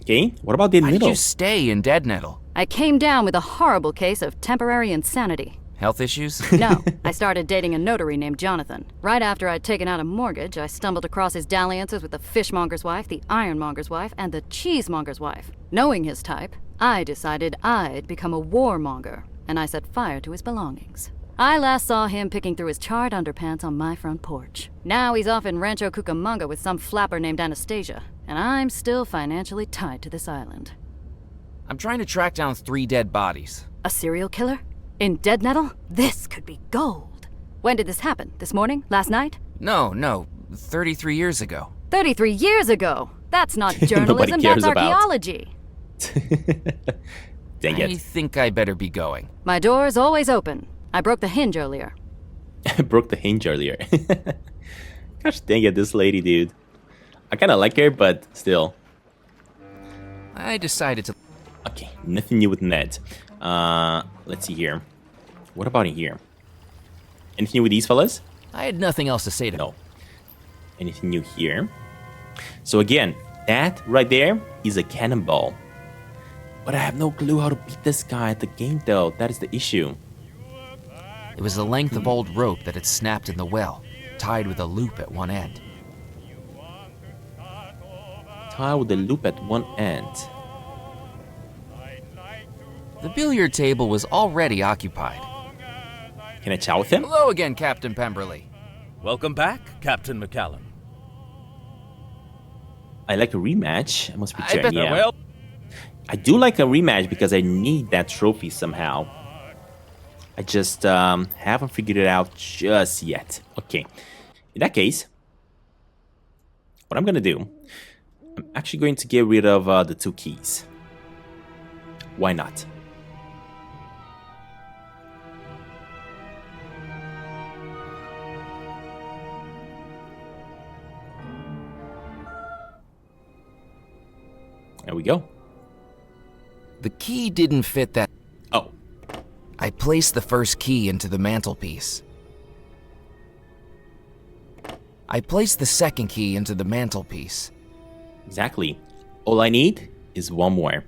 [SPEAKER 1] Okay, what about the
[SPEAKER 2] Why did
[SPEAKER 1] middle?
[SPEAKER 2] you stay in Dead Nettle?
[SPEAKER 4] I came down with a horrible case of temporary insanity.
[SPEAKER 2] Health issues?
[SPEAKER 4] No, I started dating a notary named Jonathan. Right after I'd taken out a mortgage, I stumbled across his dalliances with the fishmonger's wife, the ironmonger's wife, and the cheesemonger's wife. Knowing his type, I decided I'd become a warmonger, and I set fire to his belongings. I last saw him picking through his charred underpants on my front porch. Now he's off in Rancho Cucamonga with some flapper named Anastasia, and I'm still financially tied to this island.
[SPEAKER 2] I'm trying to track down 3 dead bodies.
[SPEAKER 4] A serial killer? In Dead Nettle? This could be gold. When did this happen? This morning? Last night?
[SPEAKER 2] No, 33 years ago.
[SPEAKER 4] 33 years ago! That's not journalism,
[SPEAKER 1] cares
[SPEAKER 4] that's
[SPEAKER 1] about.
[SPEAKER 4] archaeology.
[SPEAKER 1] Dang
[SPEAKER 2] I
[SPEAKER 1] it.
[SPEAKER 2] think I better be going.
[SPEAKER 4] My door's always open. I broke the hinge earlier.
[SPEAKER 1] I broke the hinge earlier. Gosh dang it, this lady, dude. I kind of like her, but still.
[SPEAKER 2] I decided to...
[SPEAKER 1] Okay, nothing new with Ned. Let's see here. What about in here? Anything new with these fellas?
[SPEAKER 2] I had nothing else to say to...
[SPEAKER 1] No. Anything new here? So again, that right there is a cannonball. But I have no clue how to beat this guy at the game though. That is the issue.
[SPEAKER 2] It was the length of old rope that had snapped in the well, tied with a loop at one end.
[SPEAKER 1] Tied with a loop at one end.
[SPEAKER 2] The billiard table was already occupied.
[SPEAKER 1] Can I chat with him?
[SPEAKER 2] Hello again, Captain Pemberley.
[SPEAKER 3] Welcome back, Captain McCallum.
[SPEAKER 1] I like a rematch. I must return.
[SPEAKER 3] bet
[SPEAKER 1] Yeah.
[SPEAKER 3] well.
[SPEAKER 1] I do like a rematch because I need that trophy somehow. I just haven't figured it out just yet. Okay. In that case, what I'm gonna do, I'm actually going to get rid of the 2 keys. Why not? There we go.
[SPEAKER 2] The key didn't fit that...
[SPEAKER 1] Oh.
[SPEAKER 2] I placed the first key into the mantelpiece. I placed the second key into the mantelpiece.
[SPEAKER 1] Exactly. All I need is one more.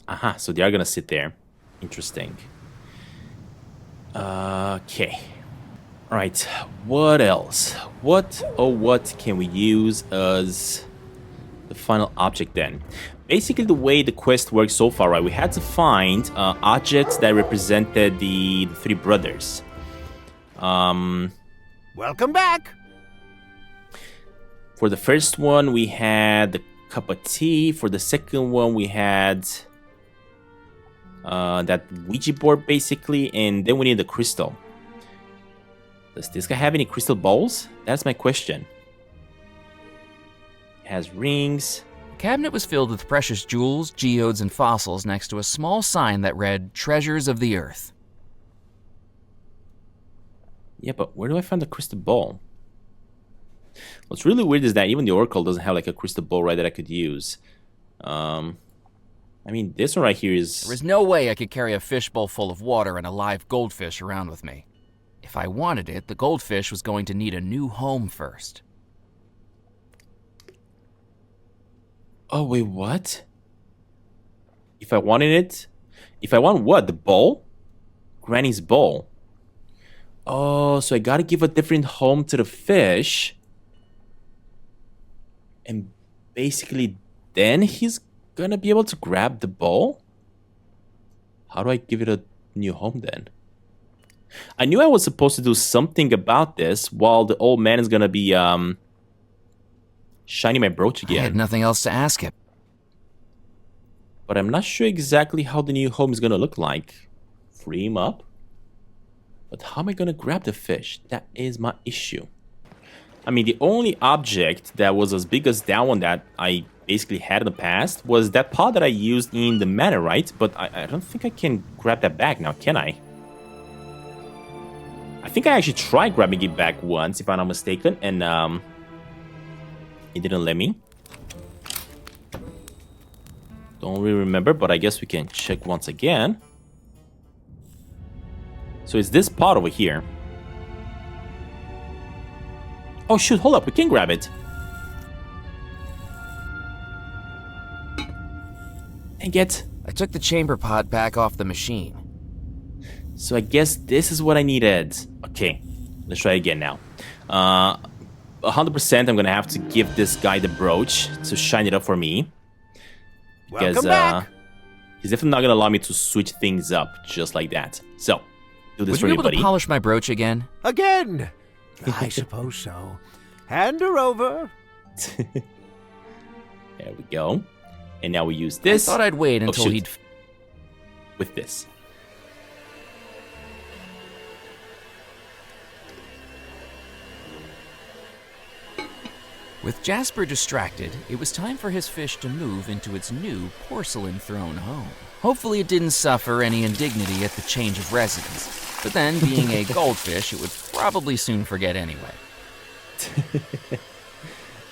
[SPEAKER 1] Aha, so they are gonna sit there. Interesting. Okay. Alright, what else? What can we use as the final object then? Basically the way the quest works so far, right? We had to find objects that represented the 3 brothers.
[SPEAKER 9] Welcome back.
[SPEAKER 1] For the first one, we had the cup of tea. For the second one, we had that Ouija board, basically. And then we need the crystal. Does this guy have any crystal balls? That's my question. It has rings.
[SPEAKER 2] The cabinet was filled with precious jewels, geodes, and fossils next to a small sign that read, Treasures of the Earth.
[SPEAKER 1] Yeah, but where do I find the crystal ball? What's really weird is that even the Oracle doesn't have like a crystal ball, right, that I could use. I mean, this one right here is...
[SPEAKER 2] There was no way I could carry a fishbowl full of water and a live goldfish around with me. If I wanted it, the goldfish was going to need a new home first.
[SPEAKER 1] Oh, wait, what? If I wanted it? If I want what? The bowl? Granny's bowl. Oh, so I gotta give a different home to the fish. And basically, then he's gonna be able to grab the bowl? How do I give it a new home then? I knew I was supposed to do something about this while the old man is gonna be, shining my brooch again.
[SPEAKER 2] I had nothing else to ask him.
[SPEAKER 1] But I'm not sure exactly how the new home is gonna look like. Free him up? But how am I gonna grab the fish? That is my issue. I mean, the only object that was as big as that one that I basically had in the past was that pot that I used in the manor, right? But I don't think I can grab that back now, can I? I think I actually tried grabbing it back once, if I'm not mistaken, and it didn't let me. Don't really remember, but I guess we can check once again. So it's this pot over here. Oh shoot, hold up, we can grab it. Dang it.
[SPEAKER 2] I took the chamber pot back off the machine.
[SPEAKER 1] So I guess this is what I needed. Okay, let's try again now. 100% I'm gonna have to give this guy the brooch to shine it up for me. Because he's definitely not gonna allow me to switch things up just like that. So, do this
[SPEAKER 2] Would
[SPEAKER 1] for
[SPEAKER 2] you
[SPEAKER 1] me,
[SPEAKER 2] be able
[SPEAKER 1] buddy.
[SPEAKER 2] to polish my brooch again?
[SPEAKER 9] Again? I suppose so. Hand her over.
[SPEAKER 1] There we go. And now we use this.
[SPEAKER 2] I thought I'd wait until
[SPEAKER 1] shoot.
[SPEAKER 2] he'd...
[SPEAKER 1] With this.
[SPEAKER 2] With Jasper distracted, it was time for his fish to move into its new porcelain throne home. Hopefully it didn't suffer any indignity at the change of residence. But then, being a goldfish, it would probably soon forget anyway.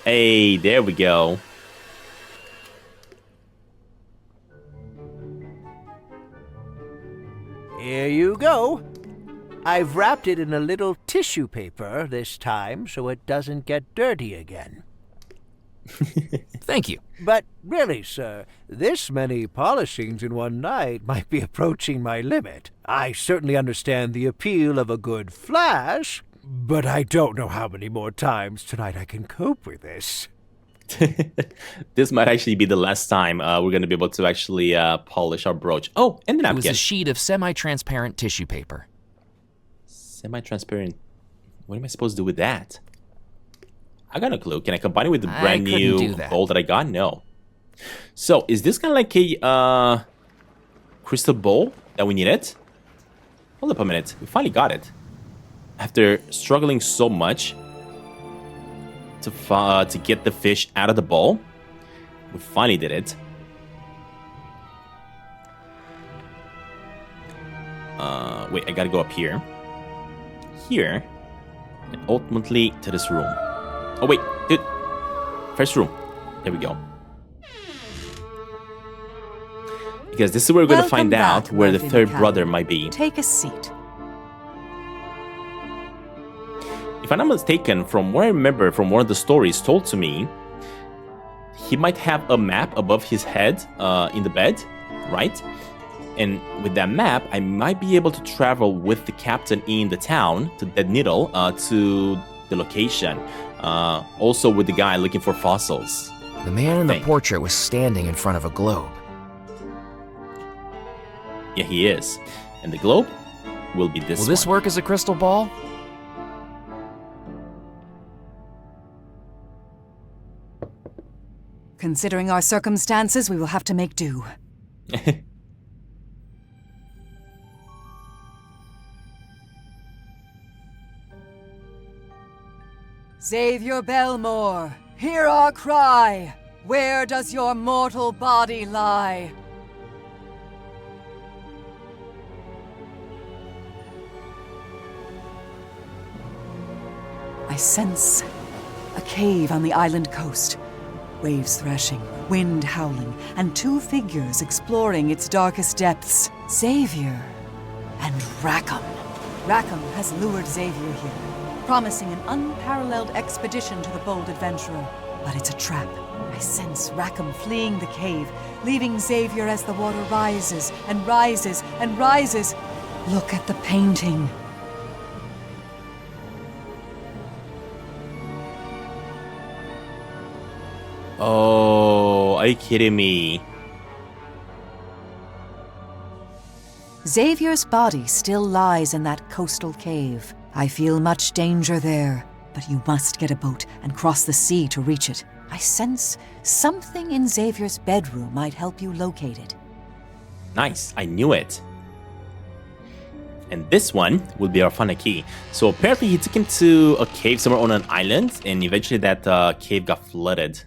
[SPEAKER 1] Hey, there we go.
[SPEAKER 10] Here you go. I've wrapped it in a little tissue paper this time so it doesn't get dirty again.
[SPEAKER 2] Thank you.
[SPEAKER 10] But really, sir, this many polishings in one night might be approaching my limit. I certainly understand the appeal of a good flash, but I don't know how many more times tonight I can cope with this.
[SPEAKER 1] This might actually be the last time we're going to be able to actually polish our brooch. Oh, and the
[SPEAKER 2] It was
[SPEAKER 1] napkin.
[SPEAKER 2] a sheet of semi-transparent tissue paper.
[SPEAKER 1] Semi-transparent. What am I supposed to do with that? I got no clue. Can I combine it with the
[SPEAKER 2] I
[SPEAKER 1] brand
[SPEAKER 2] couldn't
[SPEAKER 1] new
[SPEAKER 2] do that.
[SPEAKER 1] bowl that I got? No. So, is this kind of like a crystal bowl that we needed? Hold up a minute. We finally got it. After struggling so much to get the fish out of the bowl, we finally did it. Wait, I gotta go up here. Here. And ultimately to this room. Oh, wait, dude. First room. There we go. Because this is where we're going to
[SPEAKER 6] Welcome
[SPEAKER 1] find out
[SPEAKER 6] back,
[SPEAKER 1] where the
[SPEAKER 6] Muffin
[SPEAKER 1] third
[SPEAKER 6] Cow.
[SPEAKER 1] brother might be.
[SPEAKER 6] Take a seat.
[SPEAKER 1] If I'm not mistaken, from what I remember from one of the stories told to me, he might have a map above his head in the bed, right? And with that map, I might be able to travel with the captain in the town, to Dead Needle, to the location. Also with the guy looking for fossils.
[SPEAKER 2] The man in the
[SPEAKER 1] Thank-
[SPEAKER 2] portrait was standing in front of a globe.
[SPEAKER 1] Yeah, he is. And the globe will be this
[SPEAKER 2] Will this
[SPEAKER 1] one.
[SPEAKER 2] work as a crystal ball?
[SPEAKER 6] Considering our circumstances, we will have to make do. Xavier Belmore, hear our cry! Where does your mortal body lie? I sense a cave on the island coast. Waves thrashing, wind howling, and two figures exploring its darkest depths. Xavier and Rackham. Rackham has lured Xavier here, promising an unparalleled expedition to the bold adventurer. But it's a trap. I sense Rackham fleeing the cave, leaving Xavier as the water rises and rises and rises. Look at the painting.
[SPEAKER 1] Oh, are you kidding me?
[SPEAKER 6] Xavier's body still lies in that coastal cave. I feel much danger there, but you must get a boat and cross the sea to reach it. I sense something in Xavier's bedroom might help you locate it.
[SPEAKER 1] Nice, I knew it. And this one will be our final key. So apparently he took him to a cave somewhere on an island, and eventually that cave got flooded.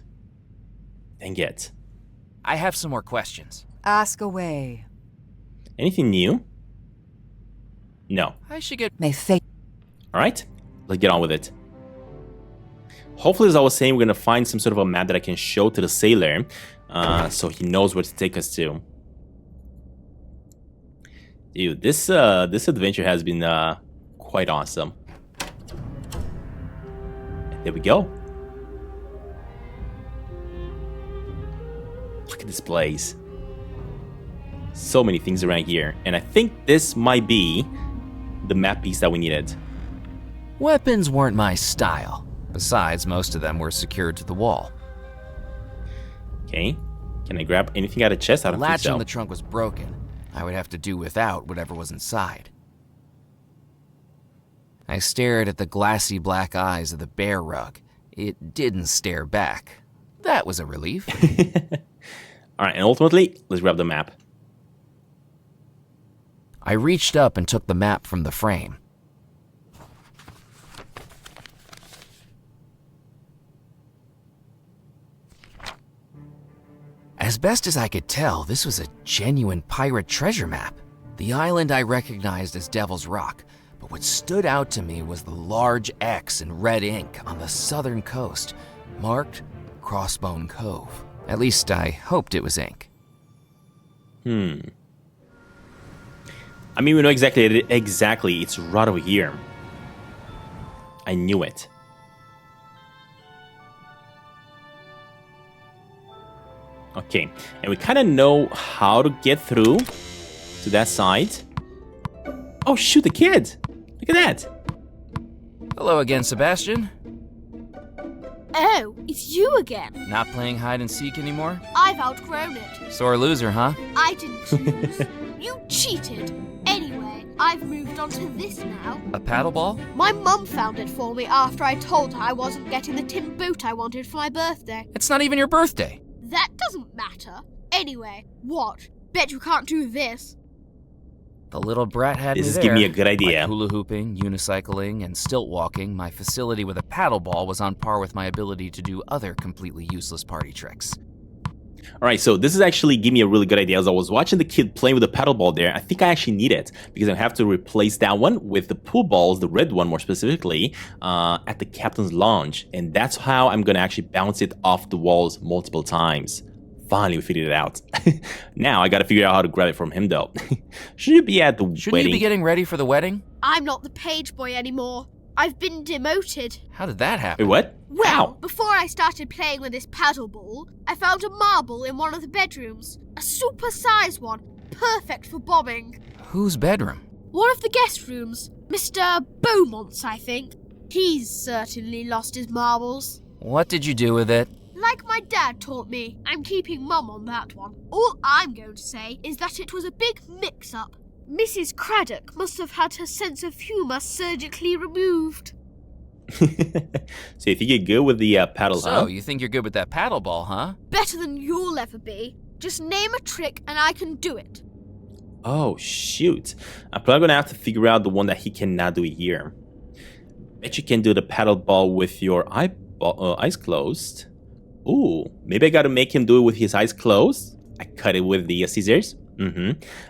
[SPEAKER 1] Dang it.
[SPEAKER 2] I have some more questions.
[SPEAKER 6] Ask away.
[SPEAKER 1] Anything new? No.
[SPEAKER 2] I should get...
[SPEAKER 6] May fate.
[SPEAKER 1] Alright, let's get on with it. Hopefully, as I was saying, we're gonna find some sort of a map that I can show to the sailor, so he knows where to take us to. Dude, this adventure has been quite awesome. There we go. Look at this place. So many things around here, and I think this might be the map piece that we needed.
[SPEAKER 2] Weapons weren't my style. Besides, most of them were secured to the wall.
[SPEAKER 1] Okay, can I grab anything out of the chest? I
[SPEAKER 2] The
[SPEAKER 1] don't think
[SPEAKER 2] latch
[SPEAKER 1] so.
[SPEAKER 2] on the trunk was broken. I would have to do without whatever was inside. I stared at the glassy black eyes of the bear rug. It didn't stare back. That was a relief.
[SPEAKER 1] Alright, and ultimately, let's grab the map.
[SPEAKER 2] I reached up and took the map from the frame. As best as I could tell, this was a genuine pirate treasure map. The island I recognized as Devil's Rock, but what stood out to me was the large X in red ink on the southern coast. marked Crossbone Cove. At least I hoped it was ink.
[SPEAKER 1] I mean, we know exactly. It's right over here. I knew it. Okay, and we kind of know how to get through to that side. Oh, shoot, the kid! Look at that!
[SPEAKER 2] Hello again, Sebastian.
[SPEAKER 11] Oh, it's you again.
[SPEAKER 2] Not playing hide and seek anymore?
[SPEAKER 11] I've outgrown it.
[SPEAKER 2] Sore loser, huh?
[SPEAKER 11] I didn't lose. You cheated. Anyway, I've moved on to this now.
[SPEAKER 2] A paddle ball?
[SPEAKER 11] My mum found it for me after I told her I wasn't getting the tin boot I wanted for my birthday.
[SPEAKER 2] It's not even your birthday.
[SPEAKER 11] That doesn't matter. Anyway, what? Bet you can't do this.
[SPEAKER 2] The little brat had me
[SPEAKER 1] This is
[SPEAKER 2] there.
[SPEAKER 1] giving me a good idea.
[SPEAKER 2] Like hula hooping, unicycling, and stilt walking, my facility with a paddle ball was on par with my ability to do other completely useless party tricks.
[SPEAKER 1] All right, so this is actually giving me a really good idea. As I was watching the kid playing with the paddle ball there, I think I actually need it because I have to replace that one with the pool balls, the red one more specifically, at the captain's lounge. And that's how I'm going to actually bounce it off the walls multiple times. Finally, we figured it out. Now, I got to figure out how to grab it from him, though. Should you be at the
[SPEAKER 2] Shouldn't
[SPEAKER 1] wedding?
[SPEAKER 2] you be getting ready for the wedding?
[SPEAKER 11] I'm not the page boy anymore. I've been demoted.
[SPEAKER 2] How did that happen?
[SPEAKER 1] Wait, what?
[SPEAKER 11] Well,
[SPEAKER 1] How?
[SPEAKER 11] before I started playing with this paddle ball, I found a marble in one of the bedrooms. A super-sized one, perfect for bombing.
[SPEAKER 2] Whose bedroom?
[SPEAKER 11] One of the guest rooms. Mr. Beaumont's, I think. He's certainly lost his marbles.
[SPEAKER 2] What did you do with it?
[SPEAKER 11] Like my dad taught me, I'm keeping Mum on that one. All I'm going to say is that it was a big mix-up. Mrs. Craddock must have had her sense of humour surgically removed.
[SPEAKER 1] So you think you're good with the paddle, huh?
[SPEAKER 2] So, you think you're good with that paddle ball, huh?
[SPEAKER 11] Better than you'll ever be. Just name a trick and I can do it.
[SPEAKER 1] Oh, shoot. I'm probably going to have to figure out the one that he cannot do here. Bet you can do the paddle ball with your eyes closed. Ooh, maybe I got to make him do it with his eyes closed. I cut it with the scissors.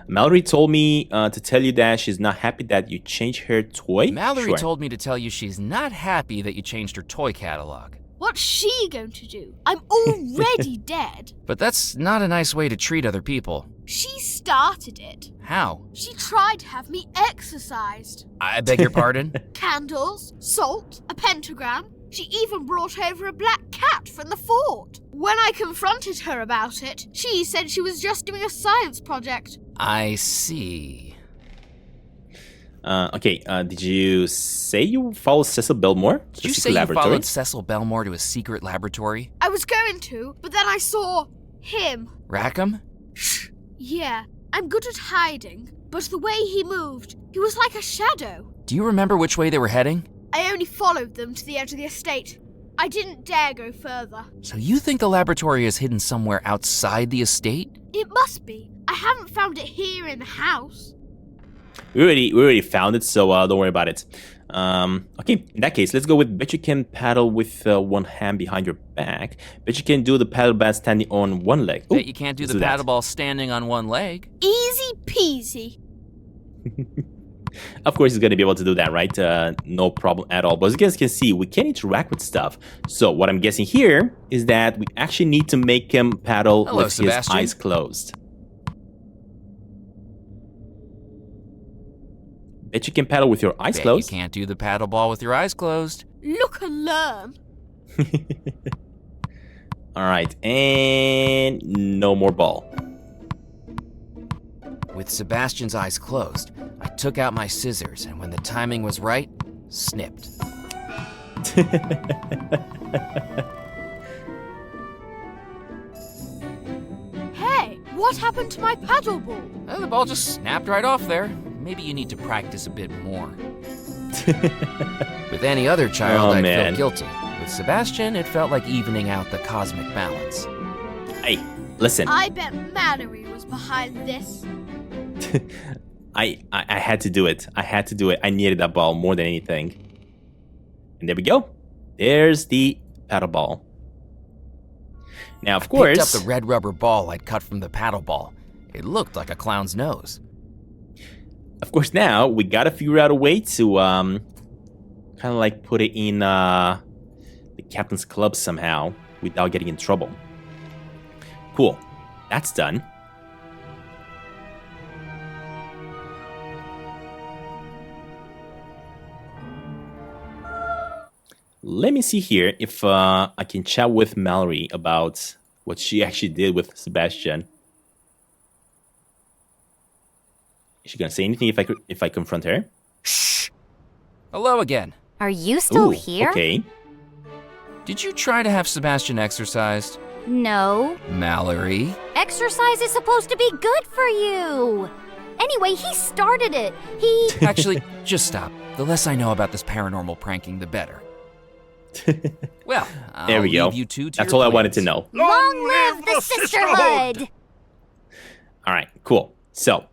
[SPEAKER 1] Mallory told me to tell you that she's not happy that you changed her toy.
[SPEAKER 2] Mallory
[SPEAKER 1] Sure.
[SPEAKER 2] told me to tell you she's not happy that you changed her toy catalog.
[SPEAKER 11] What's she going to do? I'm already dead.
[SPEAKER 2] But that's not a nice way to treat other people.
[SPEAKER 11] She started it.
[SPEAKER 2] How?
[SPEAKER 11] She tried to have me exorcised.
[SPEAKER 2] I beg your pardon?
[SPEAKER 11] Candles, salt, a pentagram. She even brought over a black cat from the fort. When I confronted her about it, she said she was just doing a science project.
[SPEAKER 2] I see.
[SPEAKER 1] Okay, did you say you followed Cecil Belmore?
[SPEAKER 2] Did you say you followed Cecil Belmore to a secret laboratory?
[SPEAKER 11] I was going to, but then I saw him.
[SPEAKER 2] Rackham?
[SPEAKER 11] Shh. Yeah, I'm good at hiding, but the way he moved, he was like a shadow.
[SPEAKER 2] Do you remember which way they were heading?
[SPEAKER 11] I only followed them to the edge of the estate. I didn't dare go further.
[SPEAKER 2] So you think the laboratory is hidden somewhere outside the estate?
[SPEAKER 11] It must be. I haven't found it here in the house.
[SPEAKER 1] We already found it, so don't worry about it. Okay, in that case, let's go with bet you can paddle with one hand behind your back. Bet you can do the paddle ball standing on one leg. Ooh,
[SPEAKER 2] Bet you can't do
[SPEAKER 1] let's
[SPEAKER 2] the
[SPEAKER 1] that.
[SPEAKER 2] paddle ball standing on one leg.
[SPEAKER 11] Easy peasy.
[SPEAKER 1] Of course, he's going to be able to do that, right? No problem at all. But as you guys can see, we can interact with stuff. So what I'm guessing here is that we actually need to make him paddle
[SPEAKER 2] Hello,
[SPEAKER 1] with
[SPEAKER 2] Sebastian.
[SPEAKER 1] his eyes closed. Bet you can paddle with your eyes
[SPEAKER 2] Bet
[SPEAKER 1] closed.
[SPEAKER 2] you can't do the paddle ball with your eyes closed.
[SPEAKER 11] Look and learn.
[SPEAKER 1] All right, and no more ball.
[SPEAKER 2] With Sebastian's eyes closed, I took out my scissors and when the timing was right, snipped.
[SPEAKER 11] Hey, what happened to my paddle ball?
[SPEAKER 2] The ball just snapped right off there. Maybe you need to practice a bit more. With any other child, I'd
[SPEAKER 1] man.
[SPEAKER 2] feel guilty. With Sebastian, it felt like evening out the cosmic balance.
[SPEAKER 1] Hey, listen.
[SPEAKER 11] I bet Mallory was behind this.
[SPEAKER 1] I had to do it. I had to do it. I needed that ball more than anything. And there we go. There's the paddle ball. Now, of course,
[SPEAKER 2] Picked up the red rubber ball I'd cut from the paddle ball. It looked like a clown's nose.
[SPEAKER 1] Of course, now we gotta figure out a way to kind of like put it in the Captain's Club somehow without getting in trouble. Cool. That's done. Let me see here if I can chat with Mallory about what she actually did with Sebastian. Is she gonna say anything if I confront her?
[SPEAKER 2] Shh! Hello again.
[SPEAKER 12] Are you still
[SPEAKER 1] Ooh,
[SPEAKER 12] here?
[SPEAKER 1] Okay.
[SPEAKER 2] Did you try to have Sebastian exercised?
[SPEAKER 12] No.
[SPEAKER 2] Mallory?
[SPEAKER 12] Exercise is supposed to be good for you. Anyway, he started it. He...
[SPEAKER 2] Actually, just stop. The less I know about this paranormal pranking, the better. Well,
[SPEAKER 1] there we go.
[SPEAKER 2] leave you two to
[SPEAKER 1] That's
[SPEAKER 2] your
[SPEAKER 1] all I wanted to
[SPEAKER 2] plans.
[SPEAKER 1] know.
[SPEAKER 12] Long live the sisterhood!
[SPEAKER 1] All right, cool. So,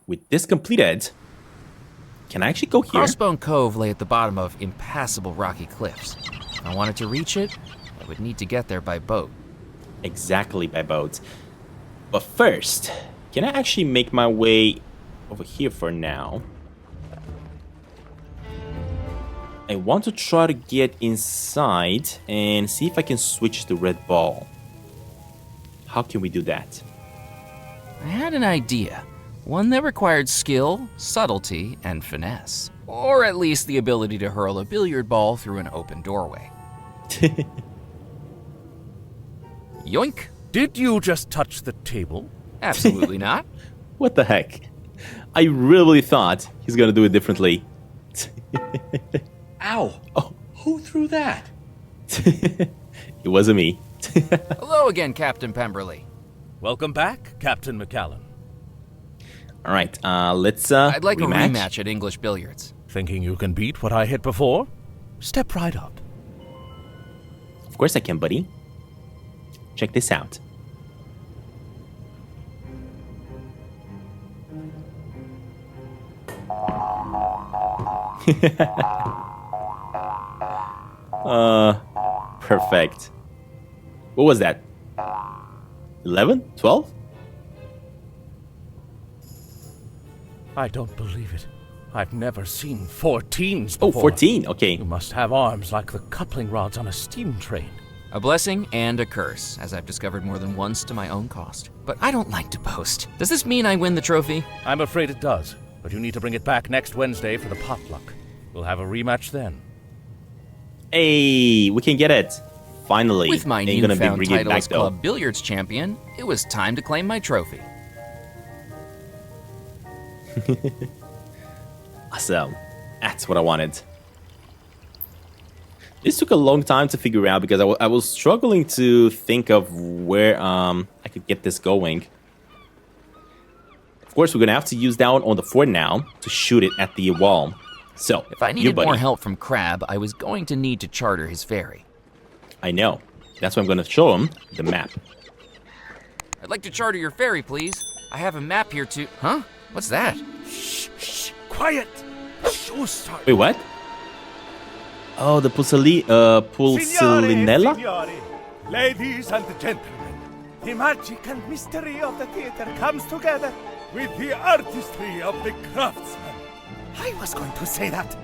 [SPEAKER 1] with this completed, can I actually go here?
[SPEAKER 2] Crossbone Cove lay at the bottom of impassable rocky cliffs. If I wanted to reach it, I would need to get there by boat.
[SPEAKER 1] Exactly, by boat. But first, can I actually make my way over here for now? I want to try to get inside and see if I can switch the red ball. How can we do that?
[SPEAKER 2] I had an idea. One that required skill, subtlety, and finesse. Or at least the ability to hurl a billiard ball through an open doorway. Yoink!
[SPEAKER 3] Did you just touch the table?
[SPEAKER 2] Absolutely not.
[SPEAKER 1] What the heck? I really thought he's gonna do it differently.
[SPEAKER 5] Ow!
[SPEAKER 1] Oh.
[SPEAKER 5] Who threw that?
[SPEAKER 1] It wasn't me.
[SPEAKER 2] Hello again, Captain Pemberley.
[SPEAKER 3] Welcome back, Captain McCallan.
[SPEAKER 1] All right, let's
[SPEAKER 2] I'd like
[SPEAKER 1] rematch.
[SPEAKER 2] a rematch at English billiards.
[SPEAKER 3] Thinking you can beat what I hit before? Step right up.
[SPEAKER 1] Of course I can, buddy. Check this out. Perfect. What was that? 11? 12?
[SPEAKER 3] I don't believe it. I've never seen 14s
[SPEAKER 1] Oh,
[SPEAKER 3] before.
[SPEAKER 1] 14. Okay.
[SPEAKER 3] You must have arms like the coupling rods on a steam train.
[SPEAKER 2] A blessing and a curse, as I've discovered more than once to my own cost. But I don't like to boast. Does this mean I win the trophy?
[SPEAKER 3] I'm afraid it does, but you need to bring it back next Wednesday for the potluck. We'll have a rematch then.
[SPEAKER 1] Hey, we can get it. Finally.
[SPEAKER 2] With my
[SPEAKER 1] Ain't gonna be
[SPEAKER 2] newfound
[SPEAKER 1] bringing it
[SPEAKER 2] title
[SPEAKER 1] back
[SPEAKER 2] as
[SPEAKER 1] though.
[SPEAKER 2] club billiards champion, it was time to claim my trophy.
[SPEAKER 1] Awesome. That's what I wanted. This took a long time to figure out because I was struggling to think of where I could get this going. Of course, we're gonna have to use that one on the fort now to shoot it at the wall. So,
[SPEAKER 2] If I needed more help from Crab, I was going to need to charter his ferry.
[SPEAKER 1] I know. That's why I'm gonna show him the map.
[SPEAKER 2] I'd like to charter your ferry, please. I have a map here to... Huh? What's that?
[SPEAKER 3] Shh! Quiet! Show start.
[SPEAKER 1] Wait, what? Oh, the Pulcinella?
[SPEAKER 13] Signore, ladies and gentlemen, the magic and mystery of the theater comes together with the artistry of the craftsman. I was going to say that.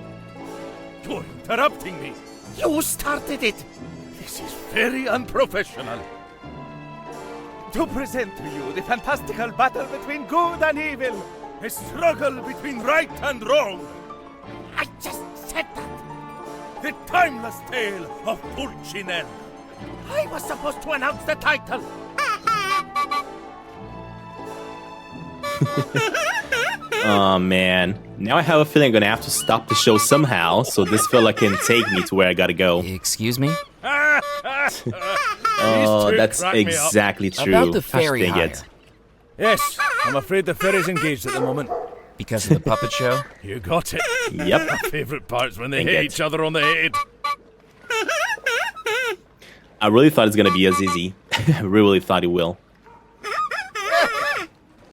[SPEAKER 13] You're interrupting me. You started it. This is very unprofessional. To present to you the fantastical battle between good and evil, a struggle between right and wrong. I just said that. The timeless tale of Pulcinella. I was supposed to announce the title.
[SPEAKER 1] Oh man. Now I have a feeling I'm gonna have to stop the show somehow, so this fella can take me to where I gotta go.
[SPEAKER 2] Excuse me?
[SPEAKER 1] Oh, that's exactly true.
[SPEAKER 2] About the ferry
[SPEAKER 1] Gosh, dang
[SPEAKER 2] hire.
[SPEAKER 1] it.
[SPEAKER 3] Yes, I'm afraid the ferry's engaged at the moment.
[SPEAKER 2] Because of the puppet show?
[SPEAKER 3] You got it.
[SPEAKER 1] Yep.
[SPEAKER 3] My favorite part's when they
[SPEAKER 1] Dang
[SPEAKER 3] hit
[SPEAKER 1] it.
[SPEAKER 3] each other on the head.
[SPEAKER 1] I really thought it's gonna be as easy. I really thought it will.